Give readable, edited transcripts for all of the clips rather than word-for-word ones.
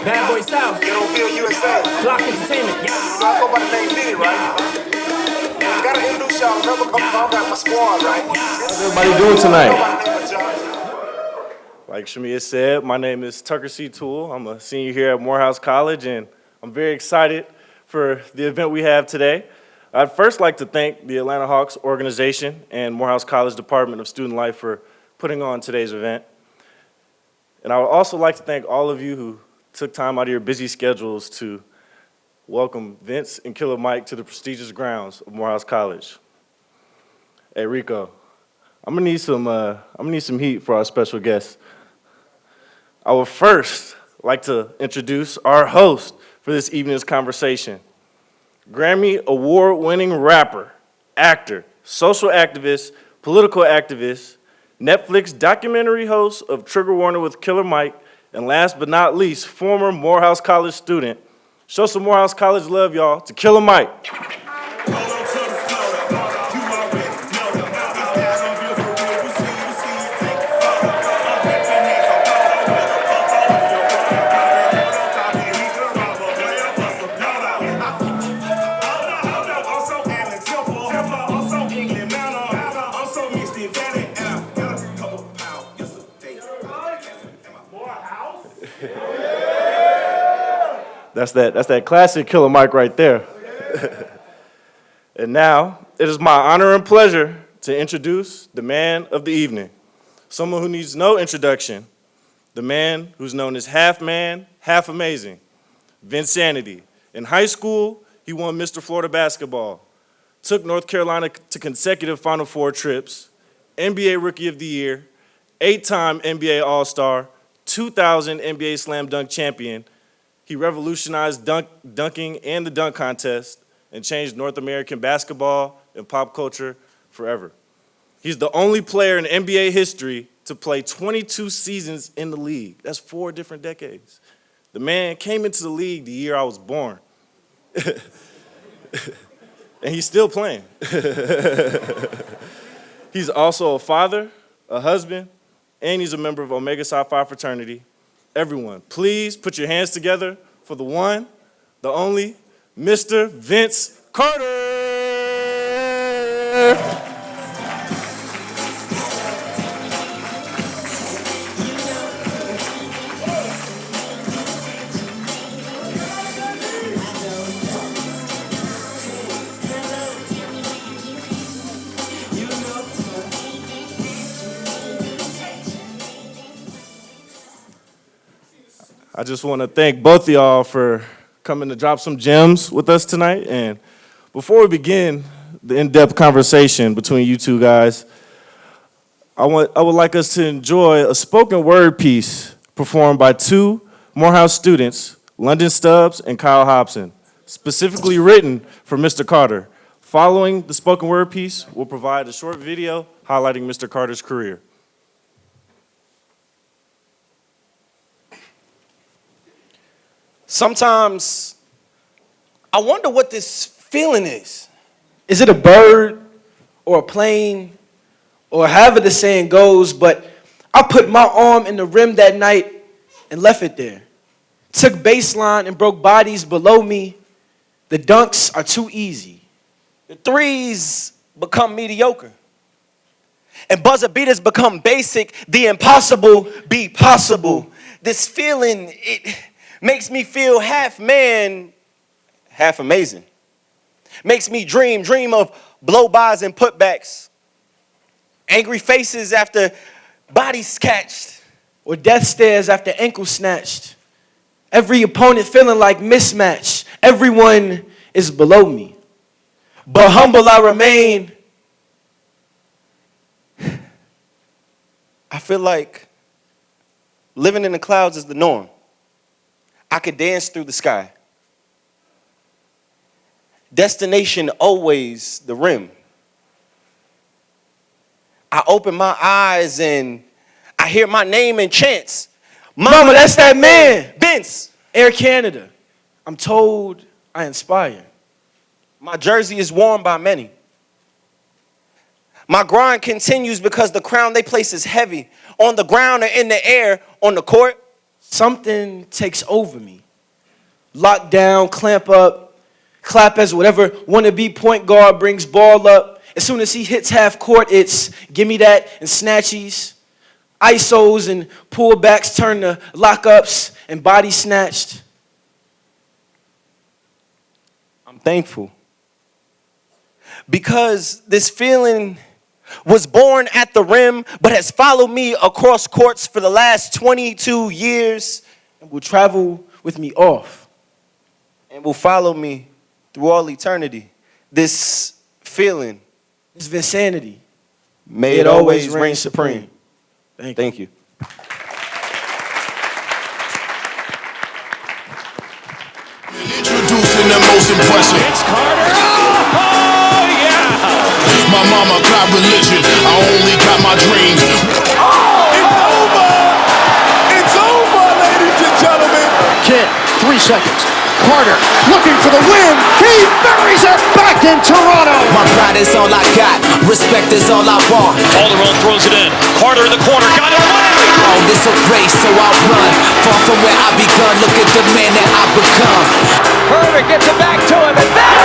Bad Boy South. They don't feel USA. Block Entertainment. Yeah. So I go by the name Diddy, right? Gotta introduce y'all. Remember, I got my squad, right? How's everybody doing tonight? Go by the name of John. Like Shamia said, my name is Tucker C. Toole. I'm a senior here at Morehouse College, and I'm very excited for the event we have today. I'd first like to thank the Atlanta Hawks organization and Morehouse College Department of Student Life for putting on today's event. And I would also like to thank all of you who took time out of your busy schedules to welcome Vince and Killer Mike to the prestigious grounds of Morehouse College. Hey Rico, I'm gonna need some heat for our special guest. I would first like to introduce our host for this evening's conversation. Grammy award-winning rapper, actor, social activist, political activist, Netflix documentary host of Trigger Warning with Killer Mike, and last but not least, former Morehouse College student. Show some Morehouse College love, y'all, to Killer Mike. That's that classic Killer Mike right there. And now, it is my honor and pleasure to introduce the man of the evening, someone who needs no introduction, the man who's known as half man, half amazing, Vinsanity. In high school, he won Mr. Florida basketball, took North Carolina to consecutive Final Four trips, NBA Rookie of the Year, 8-time NBA All-Star, 2000 NBA Slam Dunk champion. He revolutionized dunking and the dunk contest and changed North American basketball and pop culture forever. He's the only player in NBA history to play 22 seasons in the league. That's 4 different decades. The man came into the league the year I was born. And he's still playing. He's also a father, a husband, and he's a member of Omega Psi Phi fraternity. Everyone, please put your hands together for the one, the only, Mr. Vince Carter. I just want to thank both of y'all for coming to drop some gems with us tonight. And before we begin the in-depth conversation between you two guys, I would like us to enjoy a spoken word piece performed by 2 Morehouse students, London Stubbs and Kyle Hobson, specifically written for Mr. Carter. Following the spoken word piece, we'll provide a short video highlighting Mr. Carter's career. Sometimes I wonder what this feeling is. Is it a bird or a plane or however the saying goes, but I put my arm in the rim that night and left it there. Took baseline and broke bodies below me. The dunks are too easy. The threes become mediocre. And buzzer beaters become basic. The impossible be possible. This feeling, it makes me feel half man, half amazing. Makes me dream of blow-bys and putbacks. Angry faces after bodies catched. Or death stares after ankle snatched. Every opponent feeling like mismatch. Everyone is below me. But humble I remain. I feel like living in the clouds is the norm. I could dance through the sky. Destination always the rim. I open my eyes and I hear my name in chants. Mama, that's that man. Vince. Air Canada. I'm told I inspire. My jersey is worn by many. My grind continues because the crown they place is heavy. On the ground or in the air, on the court, something takes over me. Lock down, clamp up, clap as whatever wannabe point guard brings ball up. As soon as he hits half court, it's give me that and snatchies. ISOs and pullbacks turn to lockups and body snatched. I'm thankful because this feeling was born at the rim, but has followed me across courts for the last 22 years. And will travel with me off. And will follow me through all eternity. This feeling. This Vinsanity. May it always reign supreme. Thank you. Introducing the most impressive. It's Carter. Oh, yeah. My mama got religion. I only got my dreams. Oh, it's over! It's over, ladies and gentlemen! Kidd, 3 seconds. Carter looking for the win. He buries it back in Toronto. My pride is all I got. Respect is all I want. Calderon throws it in. Carter in the corner. Got it away. Oh, this a race, so I run. Far from where I begun. Look at the man that I become. Herbert gets it back to him, and that's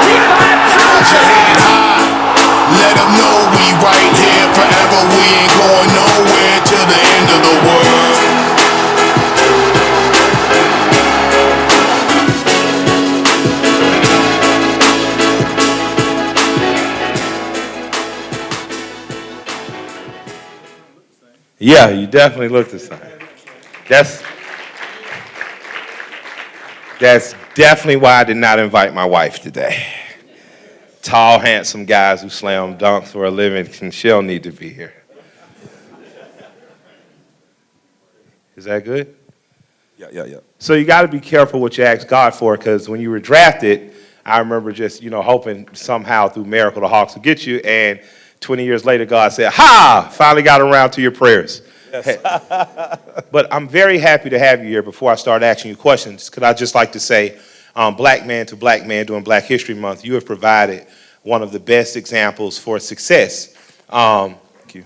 25 Put your head high. Let them know we right here forever. We ain't going nowhere till the end of the world. Yeah, you definitely look the same. That's definitely why I did not invite my wife today. Tall, handsome guys who slam dunks for a living, and she'll need to be here. Is that good? Yeah. So you got to be careful what you ask God for, because when you were drafted, I remember just, hoping somehow through miracle the Hawks would get you, and 20 years later, God said, ha, finally got around to your prayers. Yes. But I'm very happy to have you here. Before I start asking you questions, could I just like to say, black man to black man during Black History Month, you have provided one of the best examples for success. Thank you.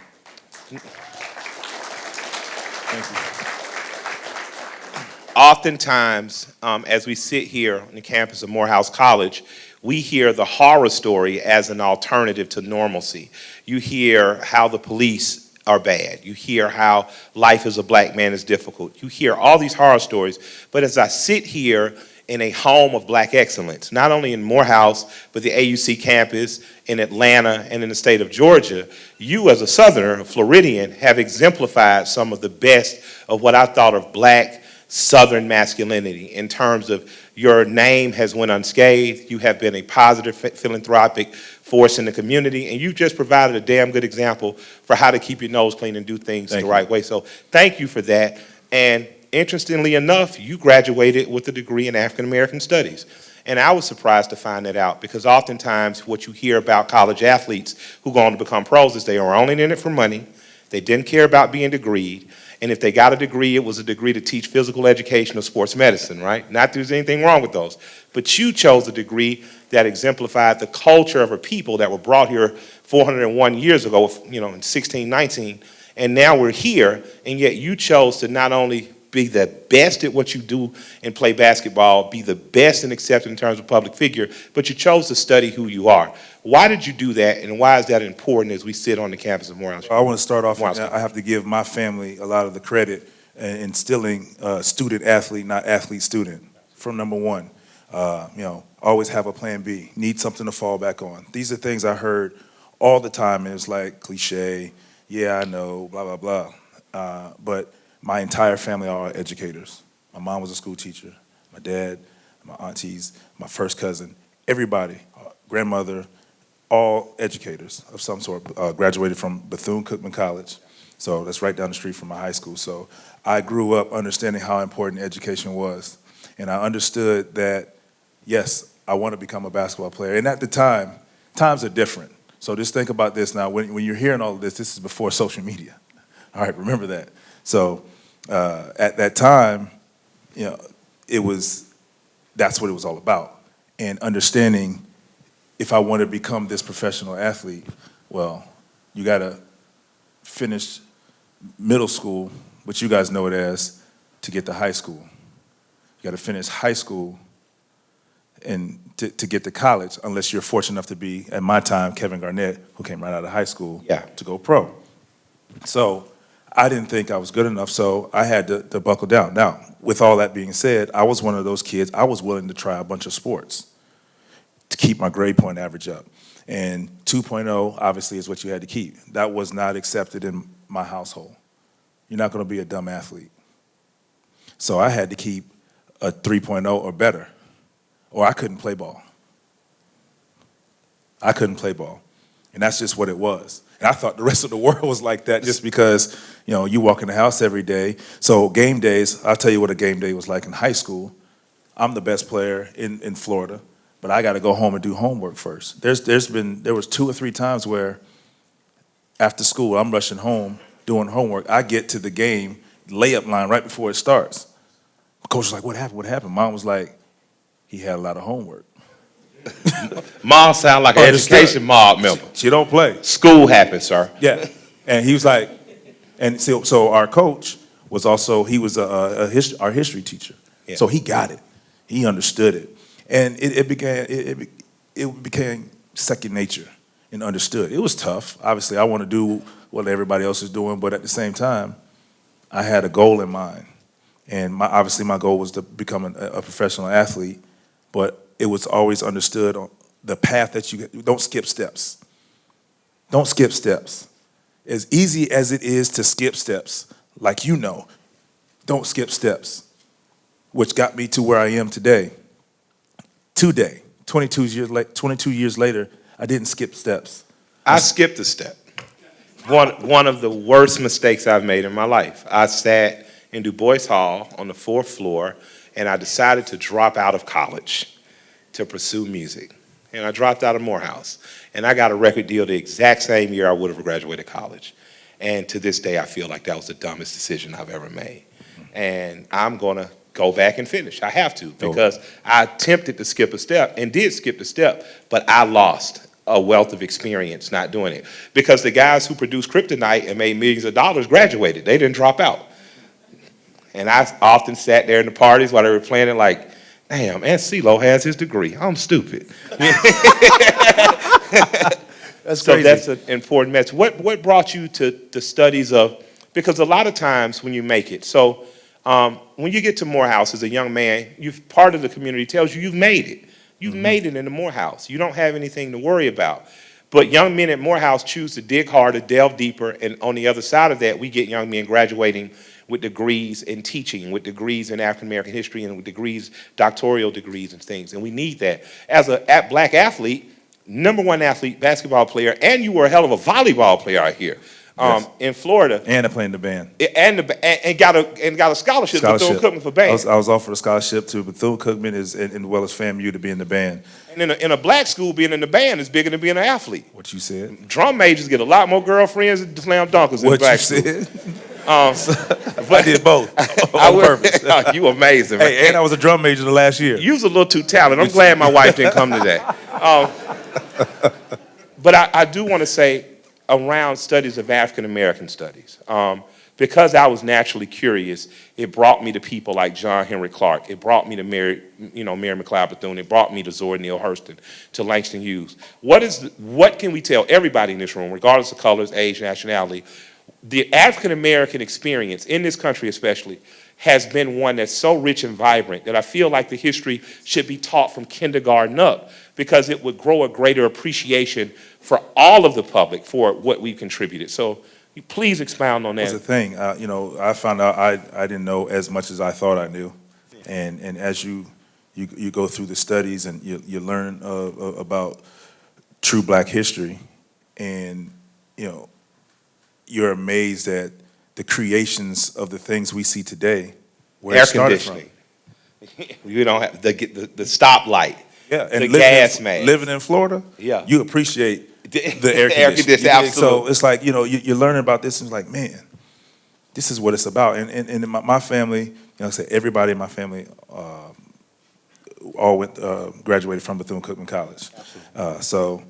Oftentimes, as we sit here on the campus of Morehouse College, we hear the horror story as an alternative to normalcy. You hear how the police are bad. You hear how life as a black man is difficult. You hear all these horror stories. But as I sit here in a home of black excellence, not only in Morehouse, but the AUC campus in Atlanta and in the state of Georgia, you as a Southerner, a Floridian, have exemplified some of the best of what I thought of black Southern masculinity in terms of your name has went unscathed. You have been a positive philanthropic force in the community, and you just provided a damn good example for how to keep your nose clean and do things the right way. So thank you for that. And interestingly enough, you graduated with a degree in African American Studies. And I was surprised to find that out, because oftentimes what you hear about college athletes who go on to become pros is they are only in it for money. They didn't care about being degreed. And if they got a degree, it was a degree to teach physical education or sports medicine, right? Not that there's anything wrong with those. But you chose a degree that exemplified the culture of a people that were brought here 401 years ago, in 1619. And now we're here, and yet you chose to not only be the best at what you do and play basketball, be the best and accepted in terms of public figure, but you chose to study who you are. Why did you do that, and why is that important as we sit on the campus of Morehouse? I want to start off, I have to give my family a lot of the credit in instilling student-athlete, not athlete-student, from number one. Always have a plan B, need something to fall back on. These are things I heard all the time, and it's like cliche, yeah, I know, blah, blah, blah. But my entire family are educators. My mom was a school teacher, my dad, my aunties, my first cousin, everybody, grandmother, all educators of some sort. Graduated from Bethune-Cookman College, so that's right down the street from my high school. So I grew up understanding how important education was, and I understood that, yes, I want to become a basketball player. And at the time, times are different. So just think about this now. When you're hearing all of this, this is before social media. All right, remember that. So at that time, that's what it was all about. And understanding if I want to become this professional athlete, well, you got to finish middle school, what you guys know it as, to get to high school. You got to finish high school and to get to college, unless you're fortunate enough to be, at my time, Kevin Garnett, who came right out of high school, to go pro. So I didn't think I was good enough, so I had to buckle down. Now, with all that being said, I was one of those kids, I was willing to try a bunch of sports to keep my grade point average up. And 2.0 obviously is what you had to keep. That was not accepted in my household. You're not going to be a dumb athlete. So I had to keep a 3.0 or better, or I couldn't play ball. I couldn't play ball. And that's just what it was. And I thought the rest of the world was like that just because, you know, you walk in the house every day. So game days, I'll tell you what a game day was like in high school. I'm the best player in Florida, but I got to go home and do homework first. There was 2 or 3 times where after school, I'm rushing home, doing homework. I get to the game layup line right before it starts. Coach was like, what happened? What happened? Mom was like, he had a lot of homework. Mom sound like an education mob member. She don't play. School happens, sir. Yeah. And he was like, and so our coach was also, he was our history teacher. Yeah. So he got it. He understood it. And it became second nature and understood. It was tough. Obviously, I want to do what everybody else is doing, but at the same time, I had a goal in mind. And obviously my goal was to become a professional athlete, but it was always understood on the path that you don't skip steps. Don't skip steps. As easy as it is to skip steps, like you know, don't skip steps, which got me to where I am today. Today, 22 years later, I didn't skip steps. I skipped a step. One of the worst mistakes I've made in my life. I sat in Du Bois Hall on the 4th floor, and I decided to drop out of college to pursue music. And I dropped out of Morehouse. And I got a record deal the exact same year I would have graduated college. And to this day, I feel like that was the dumbest decision I've ever made. And I'm going to go back and finish. I have to, because I attempted to skip a step and did skip the step, but I lost a wealth of experience not doing it. Because the guys who produced Kryptonite and made millions of dollars graduated. They didn't drop out. And I often sat there in the parties while they were playing it like, damn, and CeeLo has his degree. I'm stupid. That's so crazy. that's an important message. What brought you to the studies of, because a lot of times when you make it, so when you get to Morehouse as a young man, part of the community tells you you've made it. You've made it in the Morehouse. You don't have anything to worry about. But young men at Morehouse choose to dig harder, delve deeper, and on the other side of that, we get young men graduating with degrees in teaching, with degrees in African American history, and with degrees, doctoral degrees and things. And we need that. As a black athlete, #1 athlete, basketball player, and you were a hell of a volleyball player out here in Florida. And I played in the band. And got a scholarship to Bethune-Cookman for band. I was offered a scholarship to Bethune-Cookman as well as FAMU to be in the band. And in a black school, being in the band is bigger than being an athlete. What you said? Drum majors get a lot more girlfriends than slam dunkers in the black school. What you said? I did both on purpose. You amazing, man. Hey, and I was a drum major the last year. You was a little too talented. I'm glad my wife didn't come today. But I do want to say around studies of African American studies, because I was naturally curious, it brought me to people like John Henry Clark. It brought me to Mary McLeod Bethune. It brought me to Zora Neale Hurston, to Langston Hughes. What can we tell everybody in this room, regardless of colors, age, nationality? The African American experience in this country especially has been one that's so rich and vibrant that I feel like the history should be taught from kindergarten up, because it would grow a greater appreciation for all of the public for what we've contributed. So please expound on that. That's the thing. I found out I didn't know as much as I thought I knew. And as you go through the studies and you learn about true black history, and you're amazed at the creations of the things we see today. Where air it started conditioning. From. You don't have the stoplight. Yeah, and the gas mask. Living in Florida, yeah, you appreciate the air conditioning. Absolutely. So it's like you're learning about this, and it's like, man, this is what it's about. And in my family, I say everybody in my family all graduated from Bethune-Cookman College. So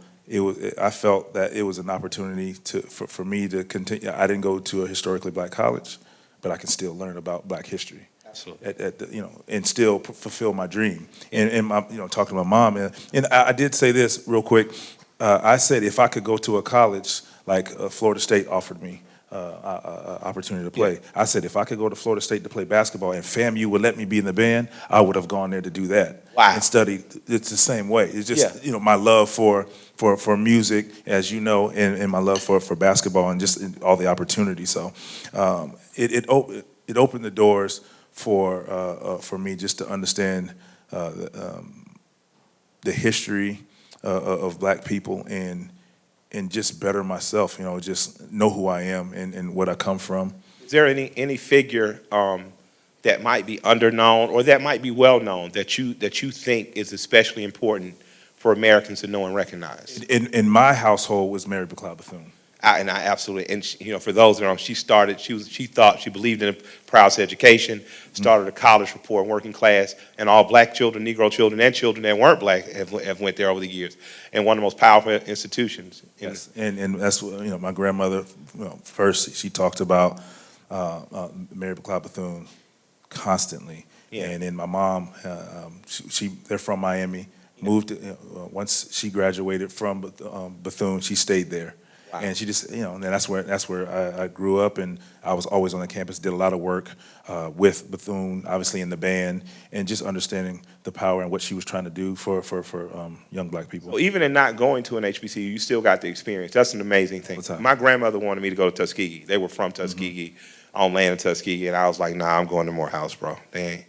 I felt that it was an opportunity for me to continue. I didn't go to a historically black college, but I can still learn about Black history. Absolutely. At the, and still fulfill my dream. And my, talking to my mom, and I did say this real quick. I said if I could go to a college like Florida State offered me opportunity to play. I said if I could go to Florida State to play basketball and FAMU would let me be in the band, I would have gone there to do that. Wow. And study. It's the same way. It's just my love for music, as you know, and my love for basketball and just all the opportunity. So it opened the doors for me just to understand the history of Black people and just better myself, just know who I am and what I come from. Is there any figure that might be underknown or that might be well known that you think is especially important for Americans to know and recognize? In my household was Mary McLeod Bethune. I absolutely, and for those that she started, she believed in a Prowse education, started a college for poor and working class, and all Black children, Negro children, and children that weren't Black have went there over the years, and one of the most powerful institutions. Yes, and that's what, my grandmother, first she talked about Mary McLeod Bethune constantly, and then my mom, they're from Miami, moved, once she graduated from Bethune, she stayed there. Wow. And she just, and that's where I grew up, and I was always on the campus, did a lot of work with Bethune, obviously in the band, and just understanding the power and what she was trying to do for young Black people. Well, even in not going to an HBCU, you still got the experience. That's an amazing thing. My grandmother wanted me to go to Tuskegee. They were from Tuskegee, on land in Tuskegee, and I was like, nah, I'm going to Morehouse, bro. They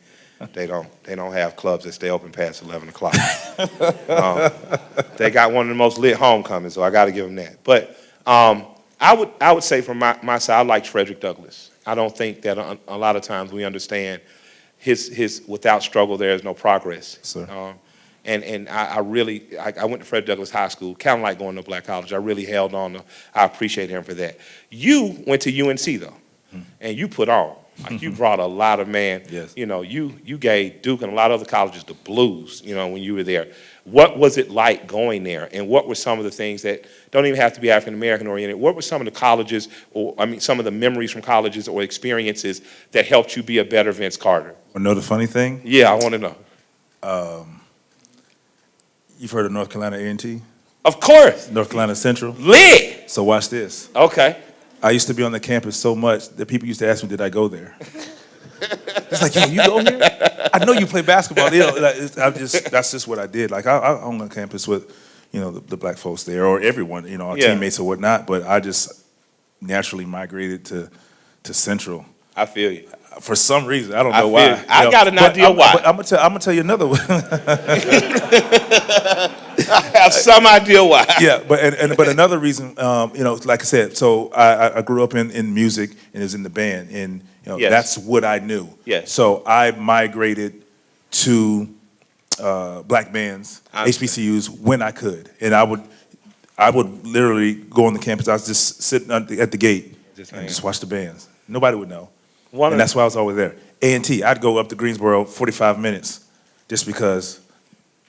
don't have clubs that stay open past 11 o'clock. They got one of the most lit homecomings, so I got to give them that. But I would say from my side, I liked Frederick Douglass. I don't think that a lot of times we understand his without struggle there is no progress. Sir. And I really went to Frederick Douglass High School, kind of like going to Black College. I really held on to, I appreciate him for that. You went to UNC though, and you put on. Like you brought a lot of Yes. You gave Duke and a lot of other colleges the blues, when you were there. What was it like going there? And what were some of the things that don't even have to be African American oriented? What were some of the colleges, some of the memories from colleges or experiences that helped you be a better Vince Carter? Know the funny thing? Yeah, I want to know. You've heard of North Carolina A&T? Of course. North Carolina Central? Lit. So watch this. Okay. I used to be on the campus so much that people used to ask me, did I go there? It's like, yo, you go here? I know you play basketball. That's just what I did. Like, I'm on campus with, the Black folks there, or everyone, our teammates or whatnot, but I just naturally migrated to Central. I feel you. For some reason, I don't know why. I got an idea why. But I'm gonna tell you another one. I have some idea why. Yeah, but another reason, like I said, so I grew up in music and was in the band, and that's what I knew. Yes. So I migrated to Black bands, HBCUs when I could, and I would literally go on the campus. I was just sitting at the gate and just watch the bands. Nobody would know. And that's why I was always there. A&T, I'd go up to Greensboro 45 minutes just because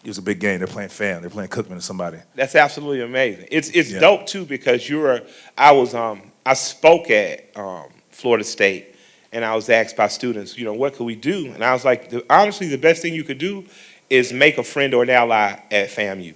it was a big game. They're playing FAM. They're playing Cookman or somebody. That's absolutely amazing. It's dope too because I spoke at Florida State and I was asked by students, what could we do? And I was like, honestly, the best thing you could do is make a friend or an ally at FAMU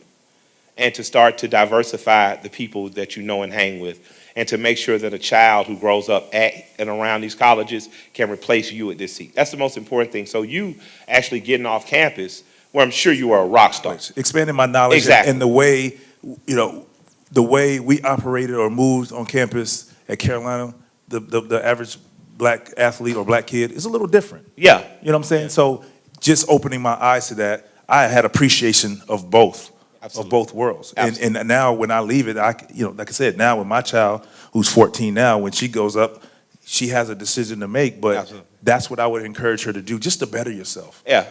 and to start to diversify the people that you know and hang with, and to make sure that a child who grows up at and around these colleges can replace you at this seat. That's the most important thing. So you actually getting off campus, where I'm sure you are a rock star. Expanding my knowledge Exactly. and the way, the way we operated or moved on campus at Carolina, the average Black athlete or Black kid is a little different. Yeah. You know what I'm saying? Yeah. So just opening my eyes to that, I had appreciation of both. Absolutely. Of both worlds. And now when I leave it, like I said, now with my child, who's 14 now, when she goes up, she has a decision to make, but Absolutely. That's what I would encourage her to do, just to better yourself. Yeah.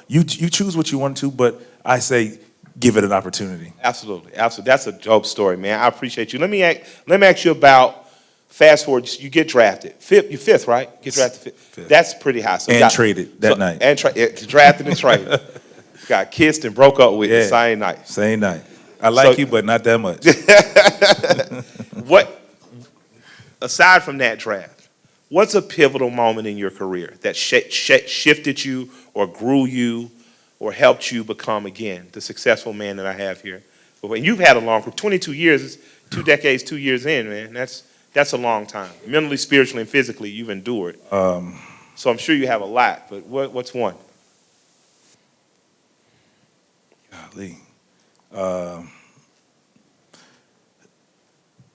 You choose what you want to, but I say give it an opportunity. Absolutely. That's a dope story, man. I appreciate you. Let me ask you about, fast forward, you get drafted. You're fifth, right? Get drafted fifth. That's pretty high. So traded that night. And drafted and traded. Got kissed and broke up with the same night. Same night. I like you, but not that much. Aside from that draft, What's a pivotal moment in your career that shifted you or grew you or helped you become, again, the successful man that I have here? And you've had a long career, 22 years, 2 decades, 2 years in, man. That's a long time. Mentally, spiritually, and physically, you've endured. So I'm sure you have a lot, but what's one? Golly.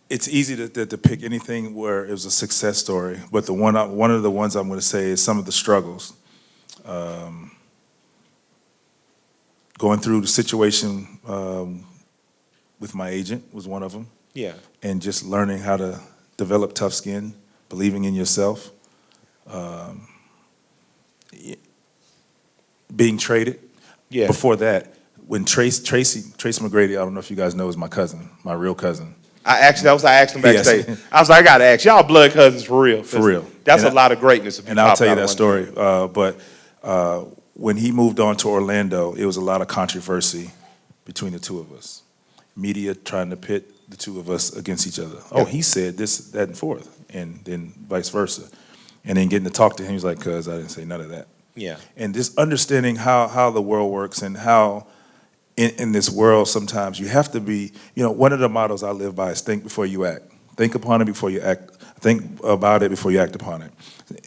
It's easy to pick anything where it was a success story, but one of the ones I'm going to say is some of the struggles. Going through the situation with my agent was one of them. Yeah. And just learning how to develop tough skin, believing in yourself. Being traded. Yeah. Before that, when Tracy McGrady, I don't know if you guys know, is my cousin, my real cousin. I asked him backstage. Yes. I was like, I got to ask, y'all blood cousins for real. For real. That's a lot of greatness. And I'll tell you that story. But when he moved on to Orlando, it was a lot of controversy between the two of us. Media trying to pit the two of us against each other. Oh, he said this, that, and forth, and then vice versa. And then getting to talk to him, he's like, cuz I didn't say none of that. Yeah. And just understanding how the world works and how in this world sometimes you have to be, one of the mottos I live by is think before you act. Think upon it before you act. Think about it before you act upon it.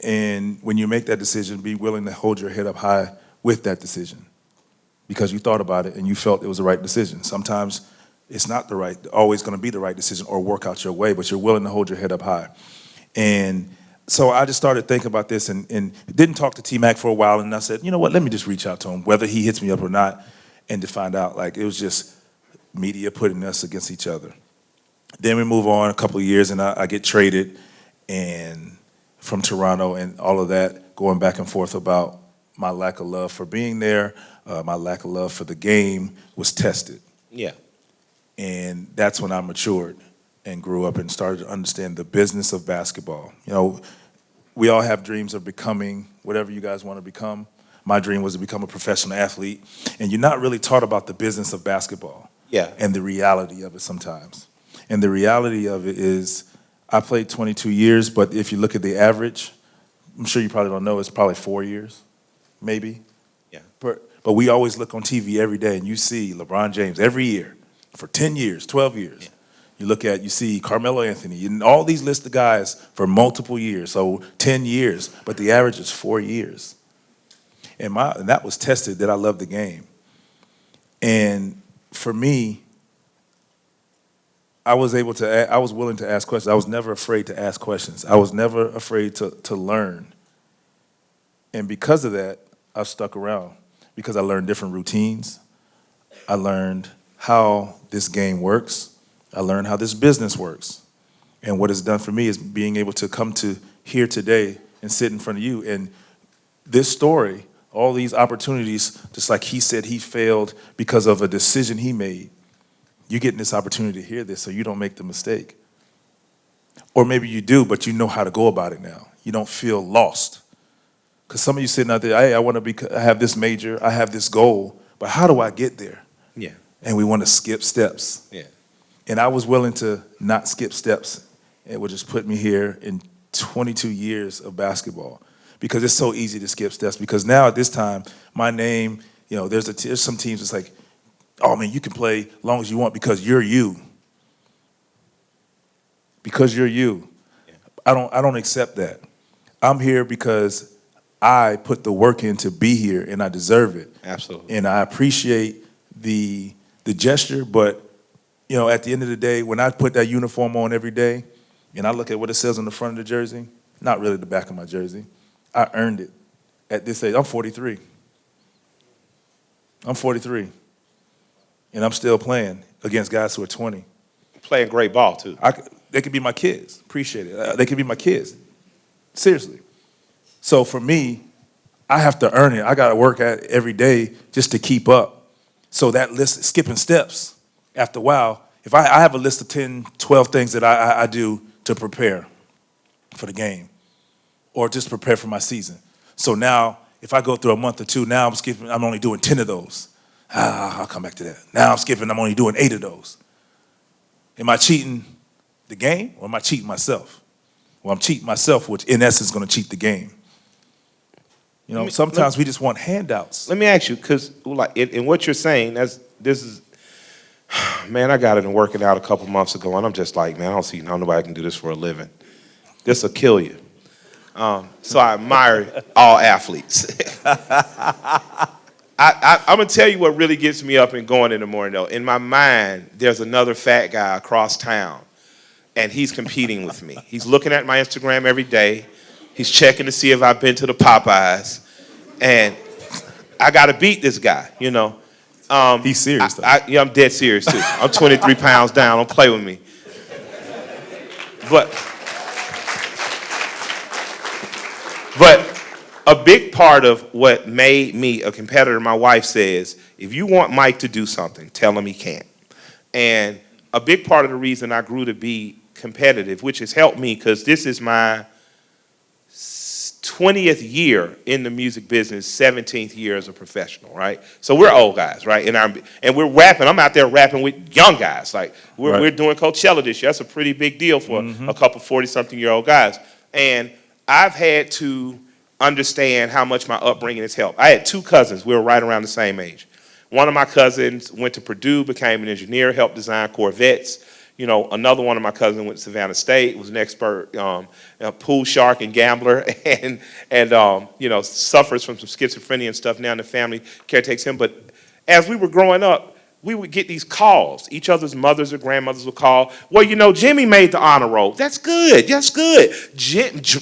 And when you make that decision, be willing to hold your head up high with that decision because you thought about it and you felt it was the right decision. Sometimes it's not always going to be the right decision or work out your way, but you're willing to hold your head up high. And so I just started thinking about this and didn't talk to T-Mac for a while, and I said, you know what, let me just reach out to him, whether he hits me up or not, and to find out, it was just media putting us against each other. Then we move on a couple of years, and I get traded and from Toronto and all of that, going back and forth about my lack of love for being there, my lack of love for the game was tested. Yeah. And that's when I matured and grew up and started to understand the business of basketball. We all have dreams of becoming whatever you guys want to become. My dream was to become a professional athlete, and you're not really taught about the business of basketball. Yeah. And the reality of it sometimes. And the reality of it is I played 22 years, but if you look at the average, I'm sure you probably don't know, it's probably 4 years, maybe. Yeah. But we always look on TV every day, and you see LeBron James every year for 10 years, 12 years. Yeah. You see Carmelo Anthony, and all these list of guys for multiple years, so 10 years, but the average is 4 years. And that was tested that I love the game. And for me, I was willing to ask questions. I was never afraid to ask questions. I was never afraid to learn. And because of that, I've stuck around because I learned different routines. I learned how this game works. I learned how this business works. And what it's done for me is being able to come to here today and sit in front of you. And this story, all these opportunities, just like he said he failed because of a decision he made, you're getting this opportunity to hear this so you don't make the mistake. Or maybe you do, but you know how to go about it now. You don't feel lost. Because some of you sitting out there, hey, I have this major, I have this goal, but how do I get there? Yeah. And we want to skip steps. Yeah. And I was willing to not skip steps. It would just put me here in 22 years of basketball because it's so easy to skip steps. Because now at this time, my name, there's some teams that's like, oh man, you can play as long as you want because you're you. Because you're you. Yeah. I don't accept that. I'm here because I put the work in to be here and I deserve it. Absolutely. And I appreciate the gesture, but at the end of the day, when I put that uniform on every day and I look at what it says on the front of the jersey, not really the back of my jersey, I earned it at this age. I'm 43. And I'm still playing against guys who are 20. Playing great ball, too. They could be my kids. Appreciate it. They could be my kids. Seriously. So for me, I have to earn it. I got to work at it every day just to keep up. So that list, skipping steps, after a while, if I have a list of 10, 12 things that I do to prepare for the game or just prepare for my season. So now, if I go through a month or two, now I'm only doing 10 of those. I'll come back to that. Now I'm only doing 8 of those. Am I cheating the game or am I cheating myself? Well, I'm cheating myself, which in essence is going to cheat the game. You know, sometimes we just want handouts. Let me ask you, because like in what you're saying, man, I got into working out a couple months ago, and I'm just like, man, I don't see how nobody can do this for a living. This will kill you. So I admire all athletes. I'm going to tell you what really gets me up and going in the morning, though. In my mind, there's another fat guy across town, and he's competing with me. He's looking at my Instagram every day. He's checking to see if I've been to the Popeyes. And I got to beat this guy, you know. He's serious, though. Yeah, I'm dead serious, too. I'm 23 pounds down. Don't play with me. But a big part of what made me a competitor, my wife says, if you want Mike to do something, tell him he can't. And a big part of the reason I grew to be competitive, which has helped me, because this is my 20th year in the music business, 17th year as a professional, right? So we're old guys, right? And we're rapping. I'm out there rapping with young guys. Like we're doing Coachella this year. That's a pretty big deal for a couple 40-something-year-old guys. And I've had to understand how much my upbringing has helped. I had two cousins. We were right around the same age. One of my cousins went to Purdue, became an engineer, helped design Corvettes. You know, another one of my cousins went to Savannah State, was an expert pool shark and gambler, and you know, suffers from some schizophrenia and stuff. Now the family caretakes him. But as we were growing up, we would get these calls. Each other's mothers or grandmothers would call. Well, you know, Jimmy made the honor roll. That's good. That's good.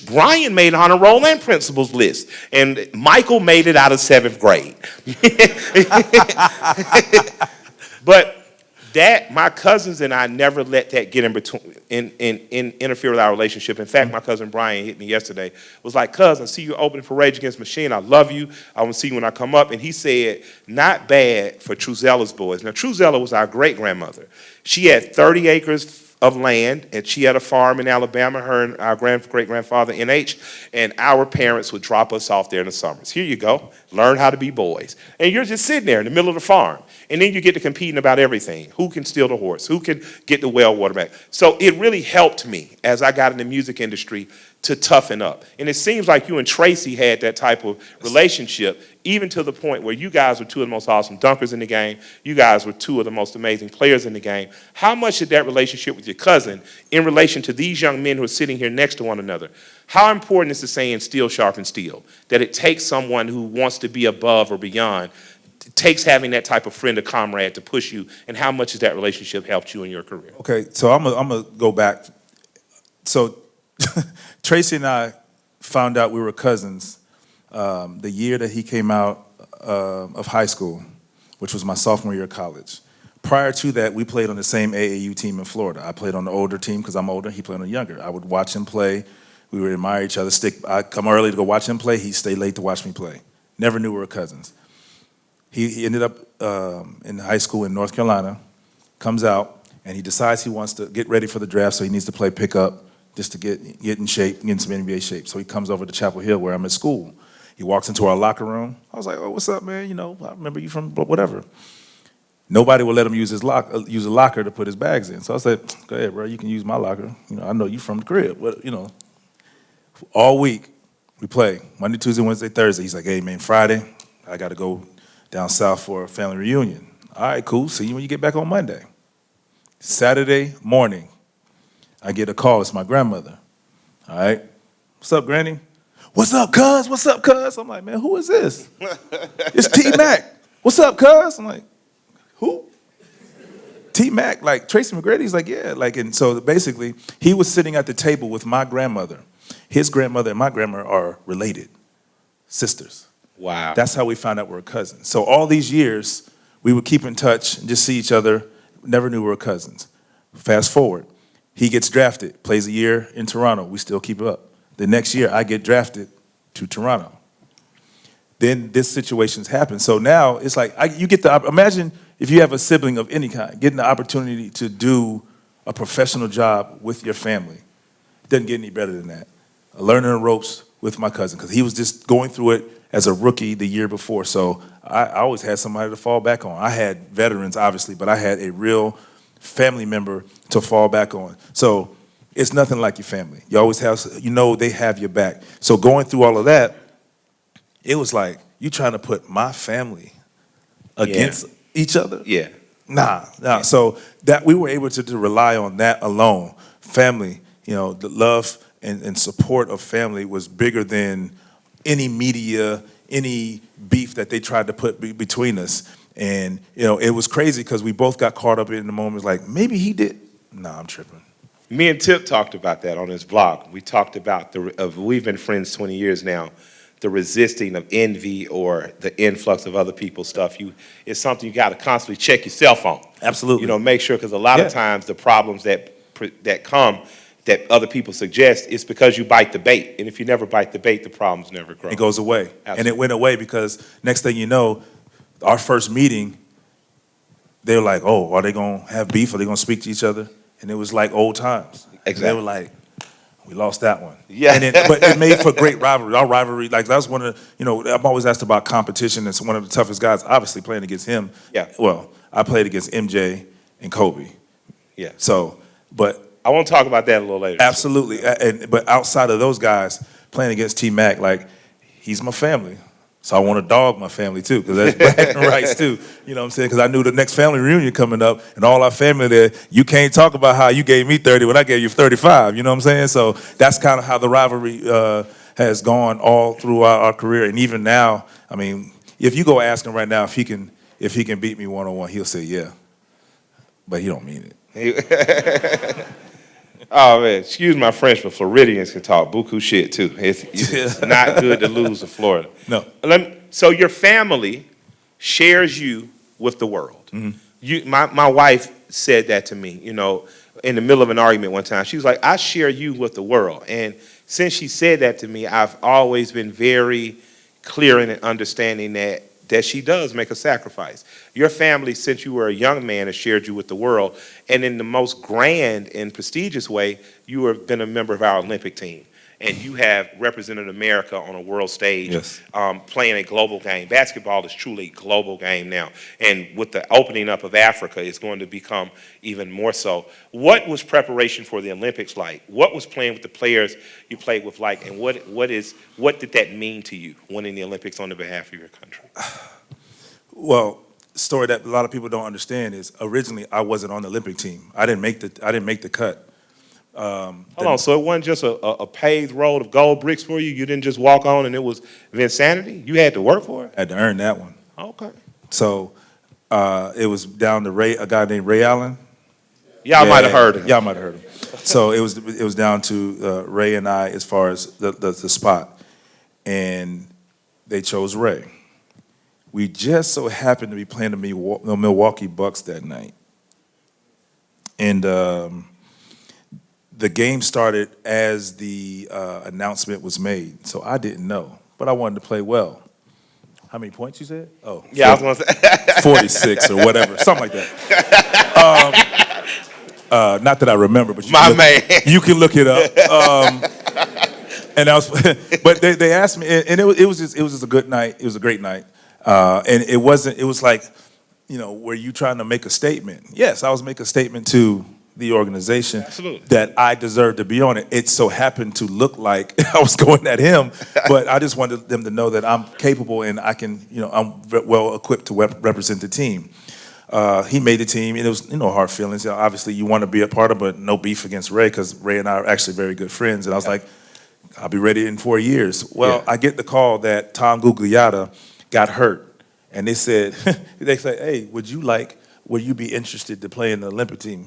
Brian made honor roll and principal's list. And Michael made it out of 7th grade. But my cousins and I never let that get in between, interfere with our relationship. In fact, my cousin Brian hit me yesterday. Was like, cuz, I see you opening for Rage Against the Machine. I love you. I want to see you when I come up. And he said, not bad for Truzella's boys. Now, Truzella was our great-grandmother. She had 30 acres of land, and she had a farm in Alabama, her and our great-grandfather, NH, and our parents would drop us off there in the summers. Here you go. Learn how to be boys. And you're just sitting there in the middle of the farm. And then you get to competing about everything. Who can steal the horse? Who can get the well water back? So it really helped me as I got in the music industry to toughen up. And it seems like you and Tracy had that type of relationship, even to the point where you guys were two of the most awesome dunkers in the game. You guys were two of the most amazing players in the game. How much did that relationship with your cousin in relation to these young men who are sitting here next to one another? How important is the saying, steel sharpens steel? That it takes someone who wants to be above or beyond. It takes having that type of friend or comrade to push you, and how much has that relationship helped you in your career? Okay, so I'm gonna go back. So Tracy and I found out we were cousins the year that he came out of high school, which was my sophomore year of college. Prior to that, we played on the same AAU team in Florida. I played on the older team because I'm older. He played on the younger. I would watch him play. We would admire each other. I'd come early to go watch him play. He'd stay late to watch me play. Never knew we were cousins. He ended up in high school in North Carolina, comes out, and he decides he wants to get ready for the draft, so he needs to play pickup just to get in shape, get in some NBA shape. So he comes over to Chapel Hill where I'm at school. He walks into our locker room. I was like, oh, what's up, man? You know, I remember you from whatever. Nobody would let him use a locker to put his bags in. So I said, go ahead, bro, you can use my locker. You know, I know you from the crib. But, you know, all week we play, Monday, Tuesday, Wednesday, Thursday. He's like, hey, man, Friday, I got to go down south for a family reunion. All right, cool. See you when you get back on Monday. Saturday morning, I get a call. It's my grandmother. All right. What's up, Granny? What's up, cuz? What's up, cuz? I'm like, man, who is this? It's T-Mac. What's up, cuz? I'm like, who? T-Mac, like Tracy McGrady's like, yeah. Like, and so basically, he was sitting at the table with my grandmother. His grandmother and my grandmother are related, sisters. Wow. That's how we found out we were cousins. So all these years, we would keep in touch and just see each other, never knew we were cousins. Fast forward, he gets drafted, plays a year in Toronto, we still keep up. The next year, I get drafted to Toronto. Then this situation's happened. So now it's like, you get the, imagine if you have a sibling of any kind, getting the opportunity to do a professional job with your family. It doesn't get any better than that. Learning the ropes with my cousin, because he was just going through it as a rookie the year before. So I always had somebody to fall back on. I had veterans, obviously, but I had a real family member to fall back on. So it's nothing like your family. You always have, they have your back. So going through all of that, it was like, you trying to put my family against each other? Yeah. Nah. So that we were able to rely on that alone. Family, the love and support of family was bigger than any media, any beef that they tried to put between us. And, it was crazy because we both got caught up in the moment. Like, maybe he did. Nah, I'm tripping. Me and Tip talked about that on his blog. We talked about we've been friends 20 years now, the resisting of envy or the influx of other people's stuff. It's something you got to constantly check yourself on. Absolutely. Make sure, because a lot of times the problems that come that other people suggest, it's because you bite the bait. And if you never bite the bait, the problems never grow. It goes away. Absolutely. And it went away because next thing you know, our first meeting, they were like, oh, are they going to have beef? Are they going to speak to each other? And it was like old times. Exactly. They were like, we lost that one. Yeah. But it made for great rivalry. Our rivalry, like that was one of the, I'm always asked about competition. It's one of the toughest guys, obviously playing against him. Yeah. Well, I played against MJ and Kobe. Yeah. So, but. I want to talk about that a little later. Absolutely. But outside of those guys, playing against T-Mac, like, he's my family. So I want to dog my family too, because that's bragging rights too. You know what I'm saying? Because I knew the next family reunion coming up, and all our family there, you can't talk about how you gave me 30 when I gave you 35. You know what I'm saying? So that's kind of how the rivalry has gone all through our career. And even now, I mean, if you go ask him right now if he can beat me one-on-one, he'll say yeah. But he don't mean it. Oh, man, excuse my French, but Floridians can talk buku shit, too. It's not good to lose to Florida. No. So your family shares you with the world. Mm-hmm. My wife said that to me, in the middle of an argument one time. She was like, I share you with the world. And since she said that to me, I've always been very clear in understanding that she does make a sacrifice. Your family, since you were a young man, has shared you with the world. And in the most grand and prestigious way, you have been a member of our Olympic team. And you have represented America on a world stage, yes. Playing a global game. Basketball is truly a global game now. And with the opening up of Africa, it's going to become even more so. What was preparation for the Olympics like? What was playing with the players you played with like? And what did that mean to you, winning the Olympics on the behalf of your country? Well, story that a lot of people don't understand is originally I wasn't on the Olympic team. I didn't make the cut. Hold on, so it wasn't just a paved road of gold bricks for you? You didn't just walk on and it was Vinsanity? You had to work for it? I had to earn that one. Okay. So it was down to a guy named Ray Allen. Y'all might have heard of him. Y'all might have heard of him. So it was down to Ray and I as far as the spot. And they chose Ray. We just so happened to be playing the Milwaukee Bucks that night. And the game started as the announcement was made, so I didn't know, but I wanted to play well. How many points you said? Oh, yeah, 40, I was going to say 46 or whatever, something like that. Not that I remember, but you can look it up. And I was, but they asked me, and it was just a good night. It was a great night, and it was like, were you trying to make a statement? Yes, I was making a statement to the organization. Absolutely. That I deserved to be on it. It so happened to look like I was going at him, but I just wanted them to know that I'm capable and I can, I'm well equipped to represent the team. He made the team, and it was, hard feelings. Obviously, you want to be a part of, but no beef against Ray because Ray and I are actually very good friends. And I was like, I'll be ready in 4 years. Well, I get the call that Tom Gugliotta got hurt, and they said, hey, would you be interested to play in the Olympic team?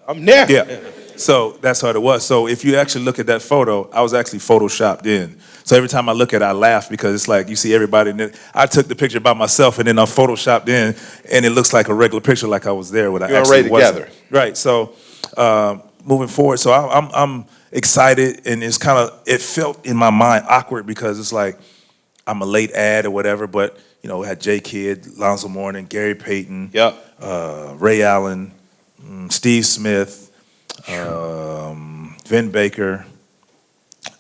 I'm there. Yeah. So that's what it was. So if you actually look at that photo, I was actually photoshopped in. So every time I look at it, I laugh because it's like you see everybody. I took the picture by myself and then I'm photoshopped in, and it looks like a regular picture, like I was there when I actually wasn't. Together. Right. So moving forward, so I'm excited, and it's it felt in my mind awkward because it's like I'm a late ad or whatever, but. We had Jay Kidd, Lonzo Mourning, Gary Payton, Ray Allen, Steve Smith, Vin Baker,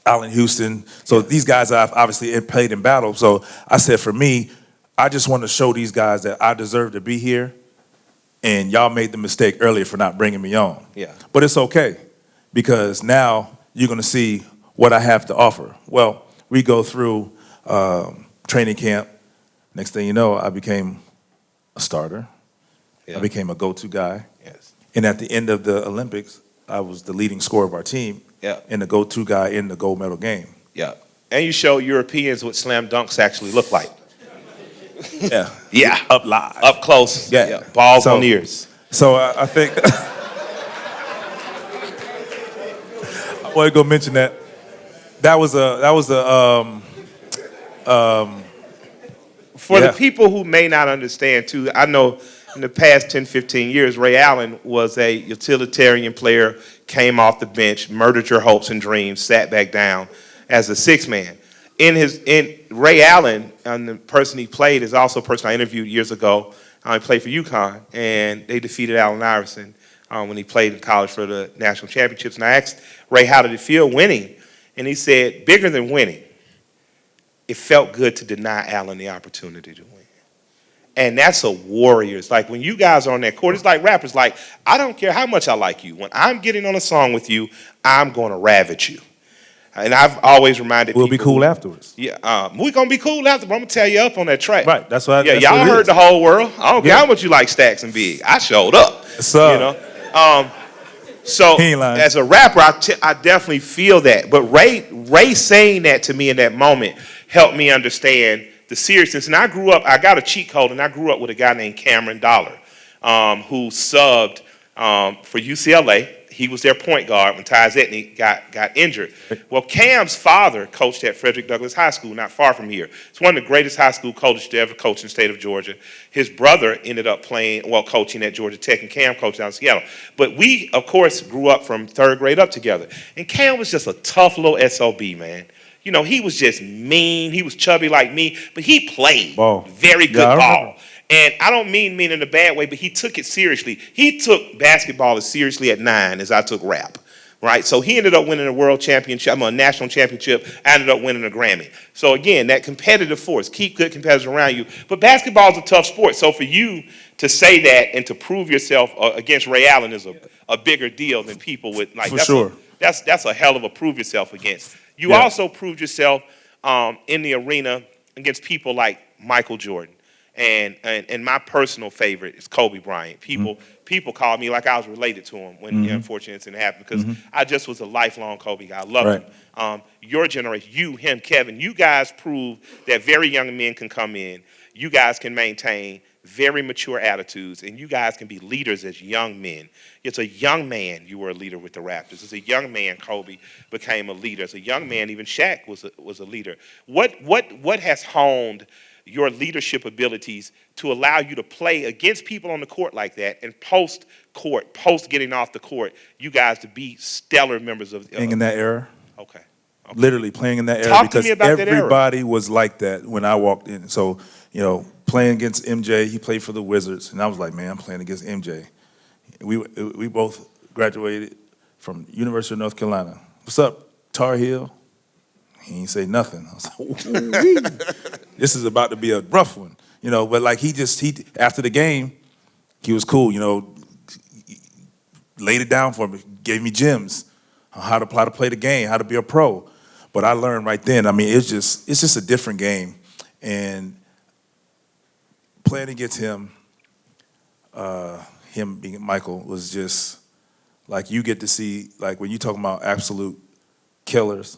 Allen Houston. So these guys I've obviously played in battle. So I said, for me, I just want to show these guys that I deserve to be here, and y'all made the mistake earlier for not bringing me on. Yeah. But it's okay. because now you're going to see what I have to offer. Well, we go through training camp. Next thing you know, I became a starter. Yeah. I became a go-to guy. Yes. And at the end of the Olympics, I was the leading scorer of our team Yeah. and the go-to guy in the gold medal game. Yeah. And you show Europeans what slam dunks actually look like. Yeah. Yeah. Up live. Up close. Yeah. Balls on ears. So I think I want to go mention that. That was a For the people who may not understand, too, I know in the past 10, 15 years, Ray Allen was a utilitarian player, came off the bench, murdered your hopes and dreams, sat back down as a six-man. In Ray Allen, and the person he played is also a person I interviewed years ago. He played for UConn, and they defeated Allen Iverson when he played in college for the national championships. And I asked Ray, how did it feel winning? And he said, bigger than winning, it felt good to deny Allen the opportunity to win. And that's a warrior. It's like when you guys are on that court, it's like rappers, like, I don't care how much I like you. When I'm getting on a song with you, I'm going to ravage you. And I've always reminded we'll people. be cool afterwards. Yeah, we're going to be cool afterwards. I'm going to tear you up on that track. Right, that's what. Yeah, that's y'all what it heard is. the whole world. I don't care how much you like Stacks and Big. I showed up. So, you know. So He ain't lying. as a rapper, I definitely feel that. But Ray saying that to me in that moment helped me understand the seriousness. And I got a cheat code, and I grew up with a guy named Cameron Dollar, who subbed for UCLA. He was their point guard when Tyus Etney got injured. Well, Cam's father coached at Frederick Douglass High School, not far from here. It's one of the greatest high school coaches to ever coach in the state of Georgia. His brother ended up coaching at Georgia Tech, and Cam coached down in Seattle. But we, of course, grew up from third grade up together. And Cam was just a tough little SOB, man. You know, he was just mean. He was chubby like me, but he played very good ball. And I don't mean mean in a bad way, but he took it seriously. He took basketball as seriously at 9 as I took rap, right? So he ended up winning a world championship, a national championship. I ended up winning a Grammy. So again, that competitive force, keep good competitors around you. But basketball is a tough sport. So for you to say that and to prove yourself against Ray Allen is a bigger deal than people with like. For sure. That's a hell of a prove yourself against. You also proved yourself in the arena against people like Michael Jordan. And my personal favorite is Kobe Bryant. People call me like I was related to him when the unfortunate incident happened because I just was a lifelong Kobe guy. I loved him. Your generation, you, him, Kevin, you guys proved that very young men can come in. You guys can maintain very mature attitudes, and you guys can be leaders as young men. It's a young man you were a leader with the Raptors. As a young man, Kobe became a leader. As a young man, even Shaq was a leader. What has honed your leadership abilities to allow you to play against people on the court like that, and post getting off the court, you guys to be stellar members of Playing in that era. Okay. Literally playing in that era Talk to because me about that era. everybody was like that when I walked in. So, you know, playing against MJ, he played for the Wizards, and I was like, man, I'm playing against MJ. We both graduated from University of North Carolina. What's up, Tar Heel? He ain't say nothing. I was like, ooh, this is about to be a rough one, you know. But like he after the game, he was cool, you know. He laid it down for me, gave me gems on how to play the game, how to be a pro. But I learned right then. I mean, it's just a different game, and playing against him being Michael was just like you get to see, like when you talking about absolute killers.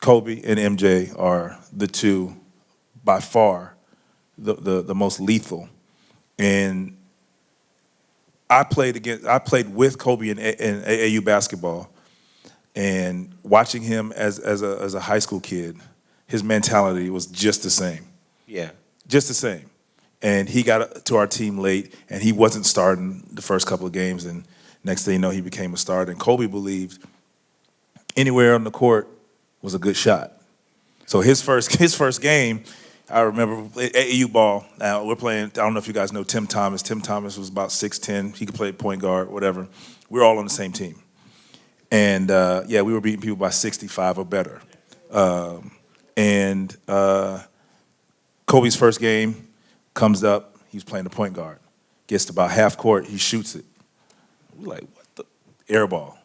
Kobe and MJ are the two, by far, the most lethal. And I played with Kobe in AAU basketball, and watching him as a high school kid, his mentality was just the same. Yeah. Just the same. And he got to our team late, and he wasn't starting the first couple of games, and next thing you know, he became a starter. And Kobe believed anywhere on the court was a good shot. So his first game, I remember AAU ball. Now we're playing. I don't know if you guys know Tim Thomas. Tim Thomas was about 6'10". He could play point guard, whatever. We're all on the same team, and we were beating people by 65 or better. Kobe's first game comes up. He's playing the point guard. Gets to about half court. He shoots it. We're like, what the? air ball.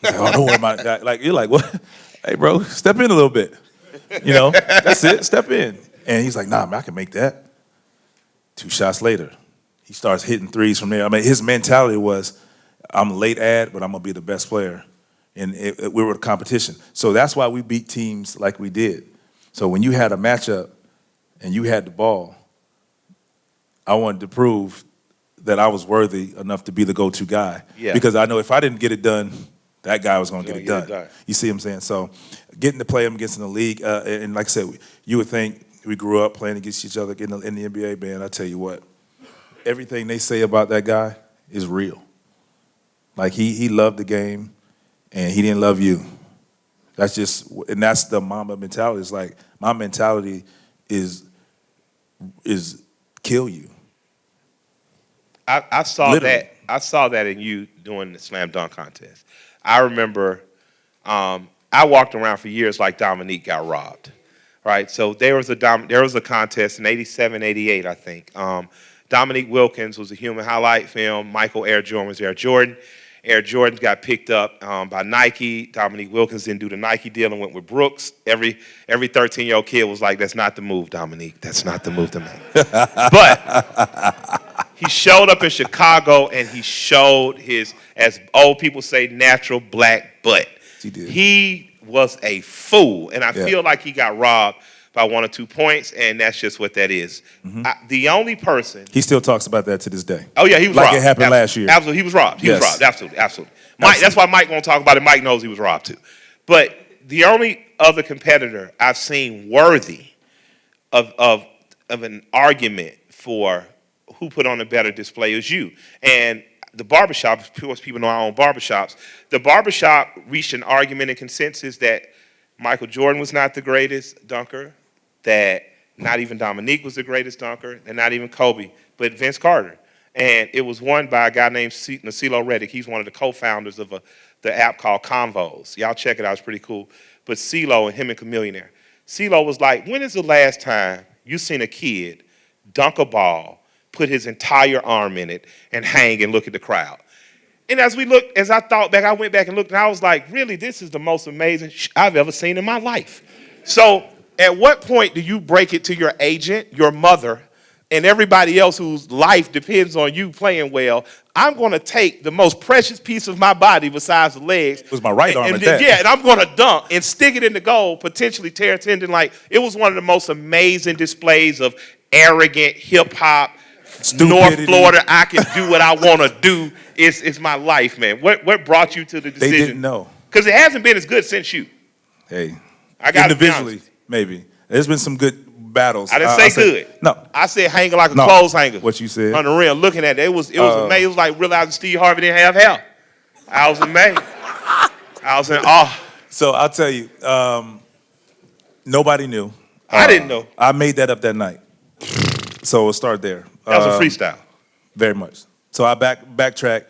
He's like, oh, don't worry about it. Like, you're like, what? Hey, bro, step in a little bit. You know, that's it, step in. And he's like, nah, man, I can make that. 2 shots later, he starts hitting threes from there. I mean, his mentality was, I'm a late ad, but I'm going to be the best player. And we were a competition. So that's why we beat teams like we did. So when you had a matchup and you had the ball, I wanted to prove that I was worthy enough to be the go-to guy. Yeah. Because I know if I didn't get it done, that guy was going to get it done. You see what I'm saying? So getting to play him against in the league, and like I said, you would think we grew up playing against each other in the NBA, man. I tell you what, everything they say about that guy is real. Like he loved the game, and he didn't love you. That's just, and that's the Mamba mentality. It's like my mentality is kill you. I saw Literally. that. I saw that in you doing the slam dunk contest. I remember I walked around for years like Dominique got robbed, right? So there was a contest in '87, '88, I think. Dominique Wilkins was a human highlight film. Michael Air Jordan was Air Jordan. Air Jordan got picked up by Nike. Dominique Wilkins didn't do the Nike deal and went with Brooks. Every 13-year-old kid was like, that's not the move, Dominique. That's not the move to make. But he showed up in Chicago and he showed his, as old people say, natural black butt. He did. He was a fool. And I feel like he got robbed by 1 or 2 points, and that's just what that is. The only person... He still talks about that to this day. Oh, yeah, he was like robbed. It happened last year. Absolutely, he was robbed. He was robbed, absolutely. Mike, that's why Mike won't talk about it. Mike knows he was robbed, too. But the only other competitor I've seen worthy of an argument for who put on a better display is you. And the barbershop, of course, people know I own barbershops. The barbershop reached an argument and consensus that Michael Jordan was not the greatest dunker, that not even Dominique was the greatest dunker, and not even Kobe, but Vince Carter. And it was won by a guy named Nasilo Reddick. He's one of the co-founders of the app called Convos. Y'all check it out, it's pretty cool. But CeeLo and him and Chamillionaire. CeeLo was like, when is the last time you seen a kid dunk a ball, put his entire arm in it, and hang and look at the crowd? And as I thought back, I went back and looked, and I was like, really, this is the most amazing I've ever seen in my life. So at what point do you break it to your agent, your mother, and everybody else whose life depends on you playing well? I'm going to take the most precious piece of my body besides the legs. It was my right arm at that. Yeah, and I'm going to dunk and stick it in the goal, potentially tear a tendon. Like, it was one of the most amazing displays of arrogant hip-hop, North Florida, I can do what I want to do. It's my life, man. What brought you to the decision? They didn't know. Because it hasn't been as good since you. Hey, I got individually, maybe. There's been some good battles. I didn't say good. No. I said hanging like a clothes hanger. What you said. On the rim, looking at it. It was amazing. It was like realizing Steve Harvey didn't have hair. I was amazed. I was in awe. So I'll tell you, nobody knew. I didn't know. I made that up that night. So we'll start there. That was a freestyle. Very much. So I backtrack.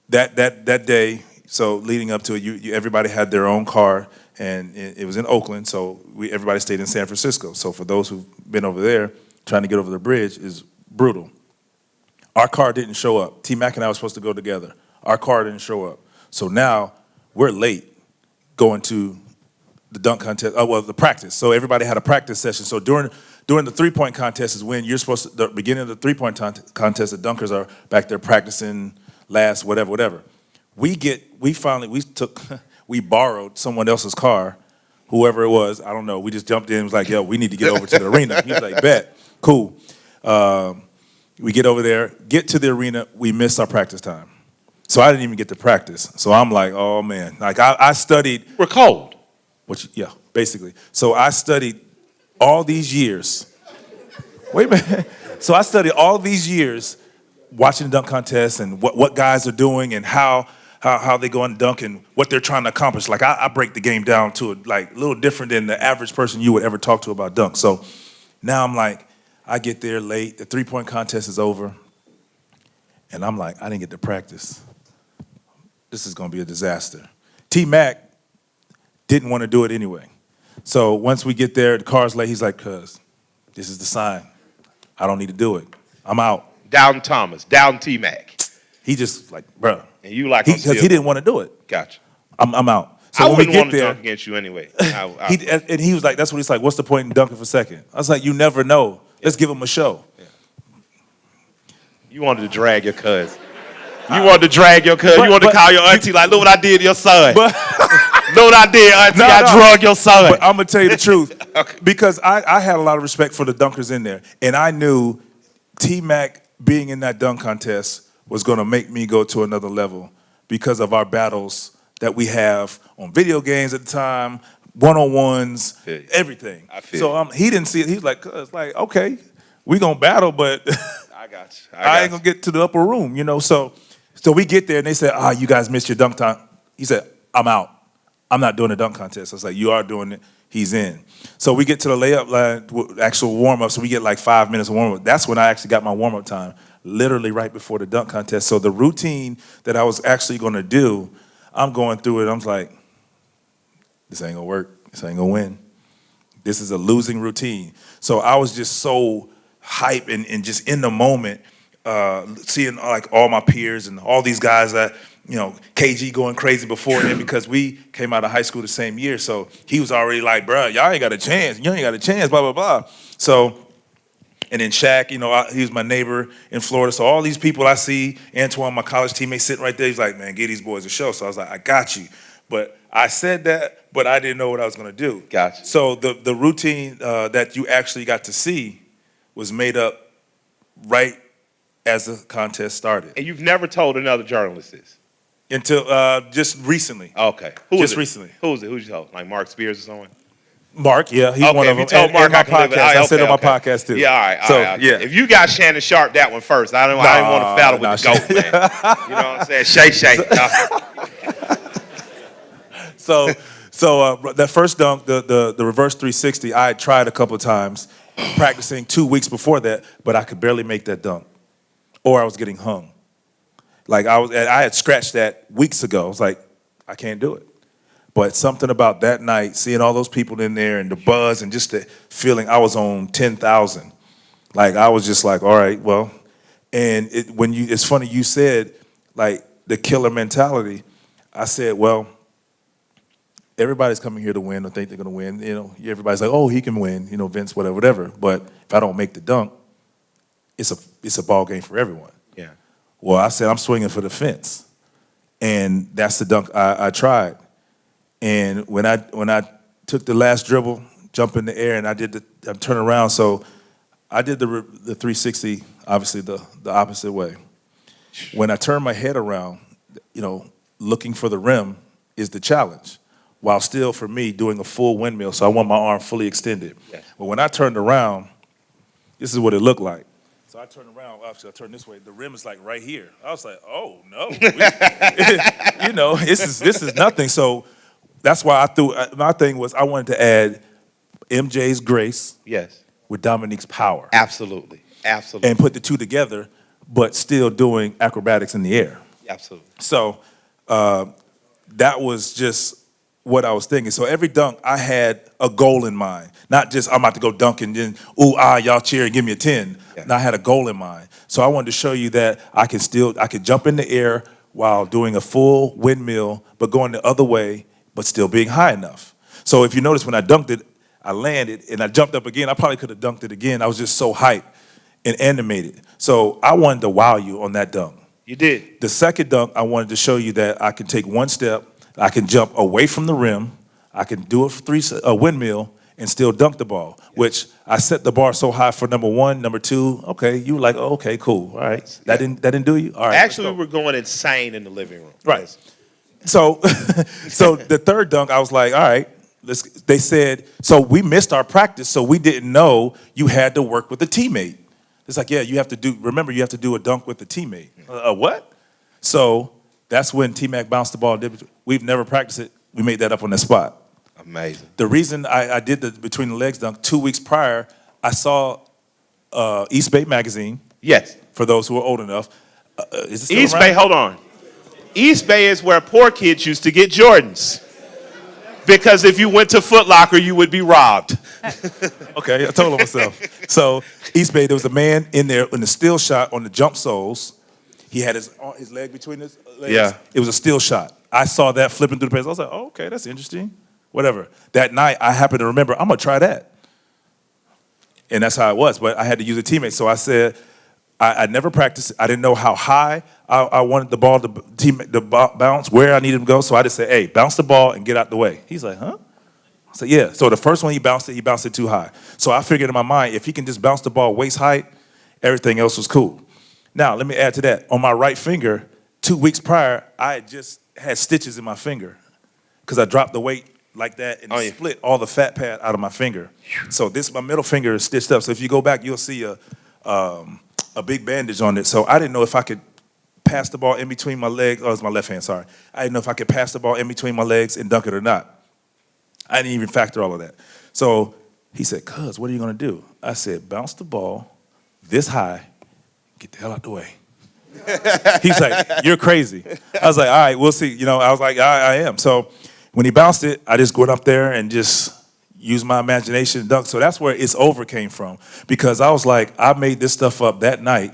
That day, so leading up to it, everybody had their own car, and it was in Oakland, so everybody stayed in San Francisco. So for those who've been over there, trying to get over the bridge is brutal. Our car didn't show up. T-Mac and I were supposed to go together. Our car didn't show up. So now we're late going to the dunk contest, the practice. So everybody had a practice session. So during the three-point contest is when you're supposed to, the beginning of the three-point contest, the dunkers are back there practicing last, whatever. We borrowed someone else's car, whoever it was, I don't know. We just jumped in and was like, yo, we need to get over to the arena. He was like, bet, cool. We get over there, get to the arena, we miss our practice time. So I didn't even get to practice. So I'm like, oh man. Like I studied. We're cold. Yeah, basically. So I studied all these years. Wait a minute. So I studied all these years watching the dunk contest and what guys are doing and how they go and dunk and what they're trying to accomplish. Like I break the game down to a little different than the average person you would ever talk to about dunk. So now I'm like, I get there late, the three-point contest is over, and I'm like, I didn't get to practice. This is gonna be a disaster. T-Mac didn't want to do it anyway. So once we get there, the car's late, he's like, cuz, this is the sign. I don't need to do it. I'm out. Down Thomas, down T-Mac. He just like, bruh. And you like because he didn't want to do it. Gotcha. I'm out. So I when wouldn't we want get to there, dunk against you anyway. and he was like, that's what he's like. What's the point in dunking for second? I was like, you never know. Let's give him a show. You wanted to drag your cousin. You wanted to drag your cousin. You wanted to call your auntie like, look what I did to your son. Look what I did, auntie. I drug your son. But I'm going to tell you the truth. Because I had a lot of respect for the dunkers in there. And I knew T-Mac being in that dunk contest was going to make me go to another level because of our battles that we have on video games at the time, one-on-ones, everything. So he didn't see it. He was like, okay, we going to battle, but I got you. I ain't going to get to the upper room, you know. So we get there, and they said, you guys missed your dunk time. He said, I'm out. I'm not doing a dunk contest. I was like, you are doing it. He's in. So we get to the layup line, actual warm-up, so we get like 5 minutes of warm-up. That's when I actually got my warm-up time, literally right before the dunk contest. So the routine that I was actually going to do, I'm going through it. I'm like, this ain't going to work. This ain't going to win. This is a losing routine. So I was just so hype and just in the moment, seeing like all my peers and all these guys that, you know, KG going crazy before him because we came out of high school the same year. So he was already like, bruh, y'all ain't got a chance. You ain't got a chance, blah, blah, blah. So, and then Shaq, you know, he was my neighbor in Florida. So all these people I see, Antoine, my college teammate, sitting right there, he's like, man, give these boys a show. So I was like, I got you. But I said that, but I didn't know what I was going to do. Gotcha. So the routine that you actually got to see was made up right as the contest started. And you've never told another journalist this? Until just recently. Okay. Just recently. Who was it? Who'd you tell? Like Mark Spears or someone? Mark, yeah, he's one of them. If you told Mark, and my podcast, I said on my podcast too. Yeah, all right. So, yeah. If you got Shannon Sharp that one first, I didn't want to battle with the GOAT, man. You know what I'm saying? Shay. So that first dunk, the reverse 360, I had tried a couple of times, practicing 2 weeks before that, but I could barely make that dunk, or I was getting hung. Like I had scratched that weeks ago. I was like, I can't do it. But something about that night, seeing all those people in there and the buzz and just the feeling, I was on 10,000. Like I was just like, all right, well, and it's funny you said like the killer mentality. I said, well, everybody's coming here to win or think they're gonna win. You know, everybody's like, oh, he can win. You know, Vince, whatever. But if I don't make the dunk, it's a ball game for everyone. Yeah. Well, I said I'm swinging for the fence, and that's the dunk I tried. And when I took the last dribble, jump in the air, and I turn around. So I did the 360, obviously the opposite way. When I turned my head around, you know, looking for the rim is the challenge, while still for me doing a full windmill. So I want my arm fully extended. Yeah. But when I turned around, this is what it looked like. So I turned around, obviously I turned this way, the rim is like right here. I was like, oh no. You know, this is nothing. So that's why my thing was I wanted to add MJ's grace with Dominique's power. Absolutely. And put the two together, but still doing acrobatics in the air. Absolutely. So that was just what I was thinking. So every dunk, I had a goal in mind. Not just I'm about to go dunk and then, y'all cheer and give me a 10. Yeah. No, I had a goal in mind. So I wanted to show you that I could jump in the air while doing a full windmill, but going the other way, but still being high enough. So if you notice when I dunked it, I landed and I jumped up again. I probably could have dunked it again. I was just so hyped and animated. So I wanted to wow you on that dunk. You did. The second dunk, I wanted to show you that I can take one step, I can jump away from the rim, I can do a windmill, and still dunk the ball, which I set the bar so high for number one, number two. Okay, you were like, oh, okay, cool, all right. That didn't do you? All right. Actually, we were going insane in the living room. Right. So, so the third dunk, I was like, all right. They said, so we missed our practice, so we didn't know you had to work with a teammate. It's like, yeah, you have to do a dunk with a teammate. What? So that's when T-Mac bounced the ball. We've never practiced it. We made that up on the spot. Amazing. The reason I did the between the legs dunk 2 weeks prior, I saw East Bay magazine. Yes. For those who are old enough. Is it still East around? Bay, hold on. East Bay is where poor kids used to get Jordans. Because if you went to Foot Locker, you would be robbed. Okay, I told him myself. So East Bay, there was a man in there in the still shot on the jump soles. He had his leg between his legs. Yeah. It was a still shot. I saw that flipping through the pace. I was like, oh, okay, that's interesting. Whatever. That night, I happened to remember, I'm going to try that. And that's how it was. But I had to use a teammate. So I said, I never practiced. I didn't know how high I wanted the ball to bounce, where I needed him to go. So I just said, hey, bounce the ball and get out the way. He's like, huh? I said, yeah. So the first one he bounced it too high. So I figured in my mind, if he can just bounce the ball waist height, everything else was cool. Now, let me add to that. On my right finger, 2 weeks prior, I had just had stitches in my finger because I dropped the weight like that and split all the fat pad out of my finger. So my middle finger is stitched up. So if you go back, you'll see a big bandage on it. So I didn't know if I could pass the ball in between my legs. Oh, it's my left hand, sorry. I didn't know if I could pass the ball in between my legs and dunk it or not. I didn't even factor all of that. So he said, cuz, what are you going to do? I said, bounce the ball this high, get the hell out the way. He's like, you're crazy. I was like, all right, we'll see. I was like, I am. So when he bounced it, I just went up there and just use my imagination and dunk. So that's where It's Over came from. Because I was like, I made this stuff up that night,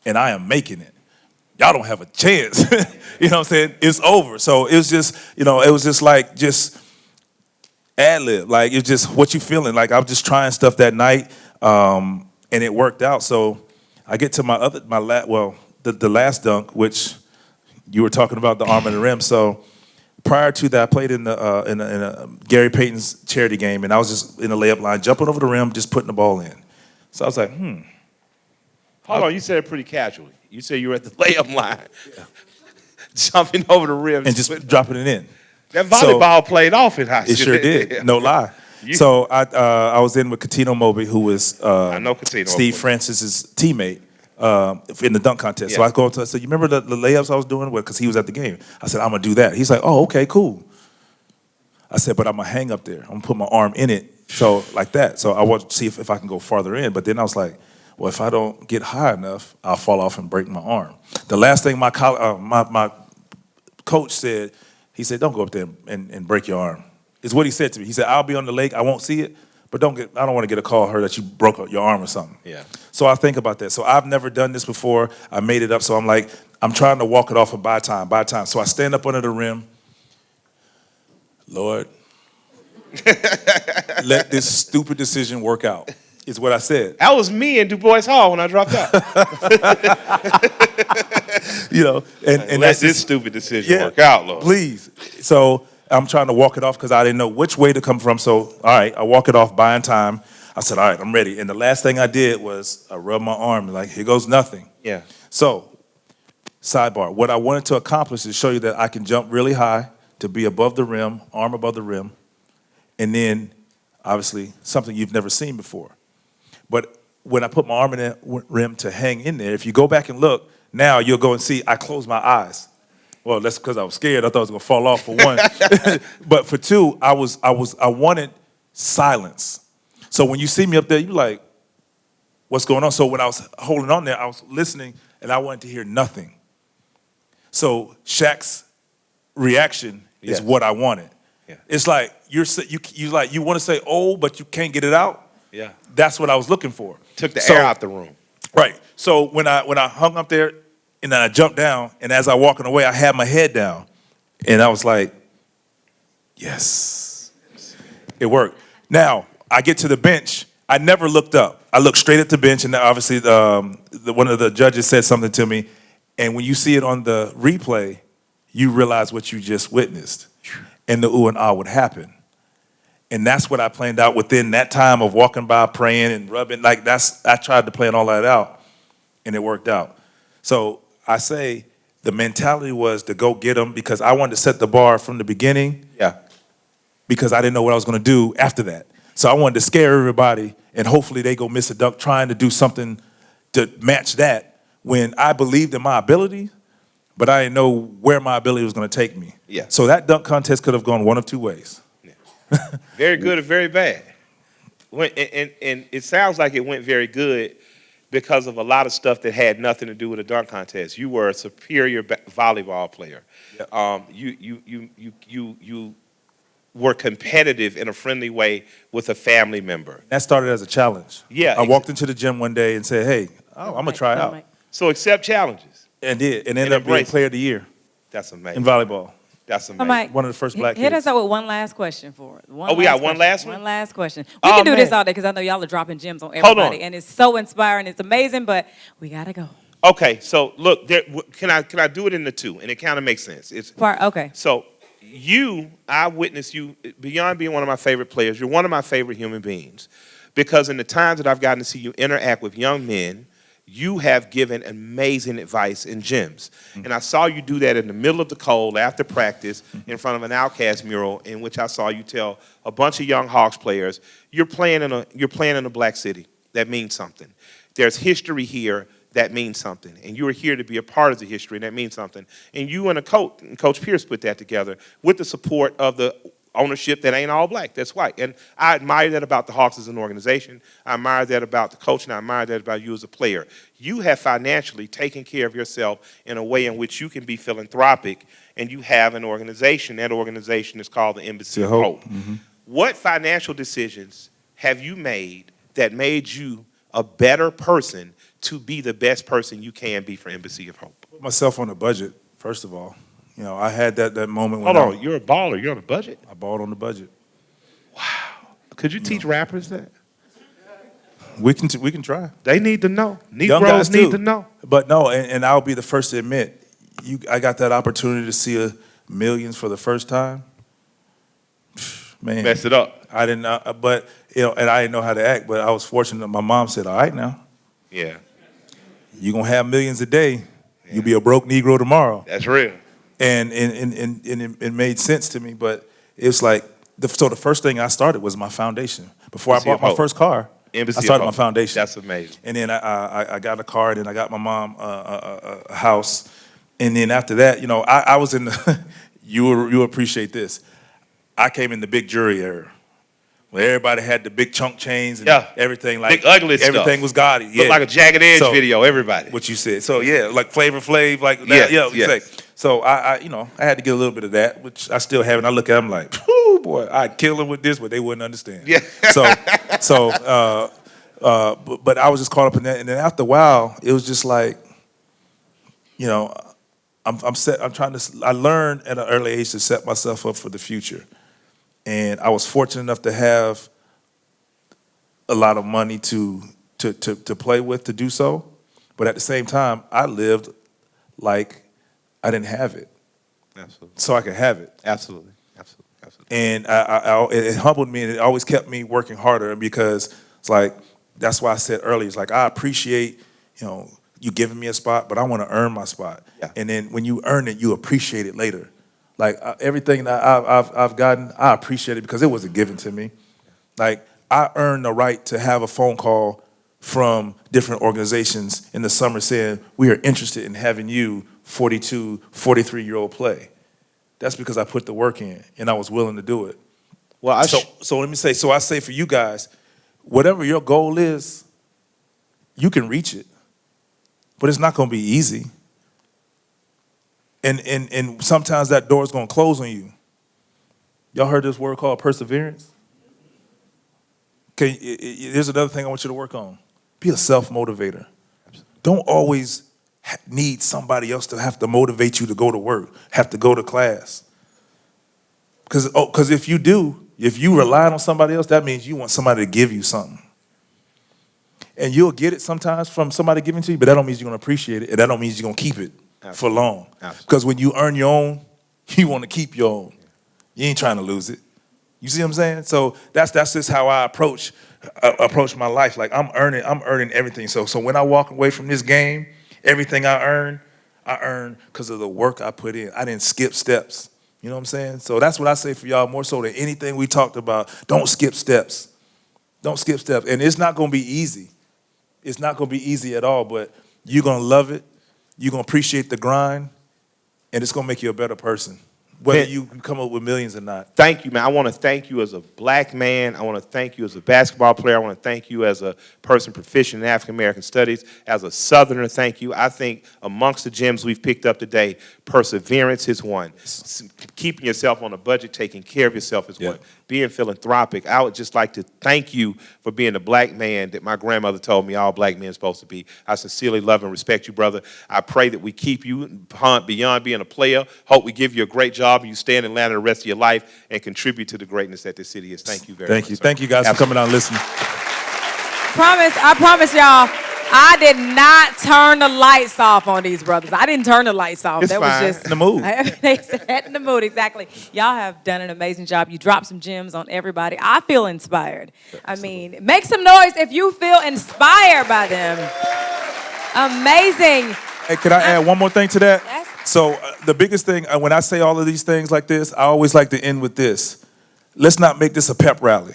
and I am making it. Y'all don't have a chance. You know what I'm saying? It's over. So it was just, it was just like, ad-lib. Like, it's just what you feeling. Like, I was just trying stuff that night, and it worked out. So I get to the last dunk, which you were talking about, the arm and the rim. So prior to that, I played in a Gary Payton's charity game, and I was just in the layup line, jumping over the rim, just putting the ball in. So I was like, Hold on, you said it pretty casually. You said you were at the layup line, jumping over the rim. And just dropping it in. That volleyball played off in high school. It sure did, no lie. So I was in with Katino Mobley, who was I know Katino Steve Mobley. Francis's teammate in the dunk contest. Yeah. So I go up to him, I said, you remember the layups I was doing? Because he was at the game. I said, I'm going to do that. He's like, oh, okay, cool. I said, but I'm going to hang up there. I'm going to put my arm in it, so like that. So I want to see if I can go farther in. But then I was like, well, if I don't get high enough, I'll fall off and break my arm. The last thing my coach said, he said, don't go up there and break your arm. Is what he said to me. He said, I'll be on the lake, I won't see it, but I don't want to get a call that you broke your arm or something. Yeah. So I think about that. So I've never done this before. I made it up, so I'm like, I'm trying to walk it off of by time. So I stand up under the rim. Lord, let this stupid decision work out, is what I said. That was me in Du Bois Hall when I dropped out. And let this stupid decision work out, Lord. Please. So I'm trying to walk it off because I didn't know which way to come from. So, all right, I walk it off, buying time. I said, all right, I'm ready. And the last thing I did was I rubbed my arm, like, here goes nothing. Yeah. So, sidebar, what I wanted to accomplish is show you that I can jump really high to be above the rim, arm above the rim, and then, obviously, something you've never seen before. But when I put my arm in that rim to hang in there, if you go back and look, now you'll go and see I closed my eyes. Well, that's because I was scared. I thought I was gonna fall off for one. But for two, I wanted silence. So when you see me up there, you're like, what's going on? So when I was holding on there, I was listening and I wanted to hear nothing. So Shaq's reaction is what I wanted. Yeah. It's like you want to say oh, but you can't get it out. Yeah. That's what I was looking for. Took the air out the room. Right. So when I hung up there and then I jumped down, and as I walking away, I had my head down. And I was like, yes. It worked. Now, I get to the bench. I never looked up. I looked straight at the bench, and obviously one of the judges said something to me. And when you see it on the replay, you realize what you just witnessed. And the ooh and ah would happen. And that's what I planned out within that time of walking by, praying and rubbing. I tried to plan all that out, and it worked out. So I say the mentality was to go get them because I wanted to set the bar from the beginning. Yeah. Because I didn't know what I was going to do after that. So I wanted to scare everybody, and hopefully they go miss a dunk trying to do something to match that when I believed in my ability, but I didn't know where my ability was going to take me. Yeah. So that dunk contest could have gone one of two ways. Very good or very bad. And it sounds like it went very good because of a lot of stuff that had nothing to do with a dunk contest. You were a superior volleyball player. Yeah. You were competitive in a friendly way with a family member. That started as a challenge. Yeah. I walked into the gym one day and said, hey, I'm going to try out. So accept challenges. And did. And ended And up being embrace it. player of the year That's in amazing. volleyball. That's So amazing. Mike, One of the first black hit kids. us up with one last question for it. Oh, we got one last one? One last question. We Oh, can do this man. all day because I know y'all are dropping gems on Hold everybody, on. and it's so inspiring. It's amazing, but we gotta go. Okay, so look, can I do it in the two? And it kind of makes sense. Okay. So I witnessed you, beyond being one of my favorite players, you're one of my favorite human beings. Because in the times that I've gotten to see you interact with young men, you have given amazing advice and gems. And I saw you do that in the middle of the cold after practice in front of an Outcast mural in which I saw you tell a bunch of young Hawks players, you're playing in a black city. That means something. There's history here. That means something. And you are here to be a part of the history, and that means something. And you and Coach Pierce put that together with the support of the ownership that ain't all black, that's white. And I admire that about the Hawks as an organization. I admire that about the coach, and I admire that about you as a player. You have financially taken care of yourself in a way in which you can be philanthropic, and you have an organization. That organization is called the Embassy of Hope. Mm-hmm. What financial decisions have you made that made you a better person to be the best person you can be for Embassy of Hope? Put myself on a budget, first of all. You know, I had that moment when Hold on, you're a baller. You're on a budget? I balled on the budget. Wow. Could you teach rappers that? We can try. They need to know. Young guys Negroes need too. to know. But no, and I'll be the first to admit, I got that opportunity to see millions for the first time. Man, Mess it up. I didn't know, but and I didn't know how to act. But I was fortunate. My mom said, "All right, now Yeah, you're gonna have millions a day. You'll be a broke Negro tomorrow." that's real. And it made sense to me. But it's like so the first thing I started was my foundation. Before Embassy I of bought my Hope. first car, Embassy I of started my Hope. foundation. That's amazing. And then I got a car, and then I got my mom a house. And then after that, I was in the, you appreciate this. I came in the big jury era, where everybody had the big chunk chains and everything. Like Big ugly stuff. everything was gaudy. Yeah. Looked like a Jagged Edge video, everybody. What you said. So yeah, like Flavor Flav, like Yes, that. yes. Exactly. So I had to get a little bit of that, which I still have. And I look at them like, whoo, boy, I'd kill them with this, but they wouldn't understand. Yeah. But I was just caught up in that. And then after a while, it was just like, I learned at an early age to set myself up for the future. And I was fortunate enough to have a lot of money to play with, to do so. But at the same time, I lived like I didn't have it. Absolutely. So I could have it. Absolutely. And it humbled me, and it always kept me working harder, because it's like, that's why I said earlier, it's like, I appreciate, you giving me a spot, but I want to earn my spot. Yeah. And then when you earn it, you appreciate it later. Like everything that I've gotten, I appreciate it because it wasn't given to me. Like, I earned the right to have a phone call from different organizations in the summer saying, we are interested in having you, 42, 43-year-old play. That's because I put the work in and I was willing to do it. Well, So let me say, I say for you guys, whatever your goal is, you can reach it, but it's not going to be easy. And sometimes that door is going to close on you. Y'all heard this word called perseverance? Okay, here's another thing I want you to work on. Be a self-motivator. Don't always need somebody else to have to motivate you to go to work, have to go to class. Because if you rely on somebody else, that means you want somebody to give you something. And you'll get it sometimes from somebody giving to you, but that don't mean you're going to appreciate it, and that don't mean you're going to keep it for long. Because when you earn your own, you want to keep your own. You ain't trying to lose it. You see what I'm saying? So that's just how I approach my life. Like, I'm earning everything. So when I walk away from this game, everything I earn because of the work I put in. I didn't skip steps. You know what I'm saying? So that's what I say for y'all, more so than anything we talked about. Don't skip steps. Don't skip steps. And it's not going to be easy. It's not going to be easy at all, but you're going to love it. You're going to appreciate the grind, and it's going to make you a better person. whether you come up with millions or not. Thank you, man. I want to thank you as a black man. I want to thank you as a basketball player. I want to thank you as a person proficient in African American studies. As a Southerner, thank you. I think amongst the gems we've picked up today, perseverance is one. Keeping yourself on a budget, taking care of yourself is one. Being philanthropic. I would just like to thank you for being the black man that my grandmother told me all black men are supposed to be. I sincerely love and respect you, brother. I pray that we keep you beyond being a player. Hope we give you a great job and you stay in Atlanta the rest of your life and contribute to the greatness that this city is. Thank you very much. Thank you. Thank you guys for coming out and listening. I promise y'all, I did not turn the lights off on these brothers. I didn't turn the lights off. It's That fine. was just In the mood. They set in the mood, exactly. Y'all have done an amazing job. You dropped some gems on everybody. I feel inspired. I mean, make some noise if you feel inspired by them. Amazing. Hey, can I add one more thing to that? Yes. So the biggest thing, when I say all of these things like this, I always like to end with this. Let's not make this a pep rally.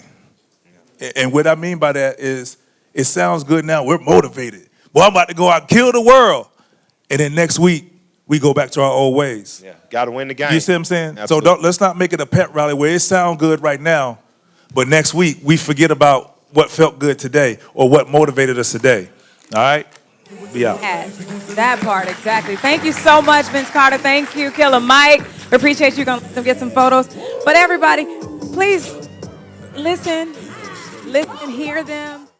And what I mean by that is, it sounds good now. We're motivated. Well, I'm about to go out and kill the world. And then next week, we go back to our old ways. Yeah, got to win the game. You see what I'm saying? Absolutely. So let's not make it a pep rally where it sounds good right now, but next week we forget about what felt good today or what motivated us today. All right? Be out. That part, exactly. Thank you so much, Vince Carter. Thank you, Killer Mike. We appreciate you. Going to get some photos. But everybody, please listen, hear them.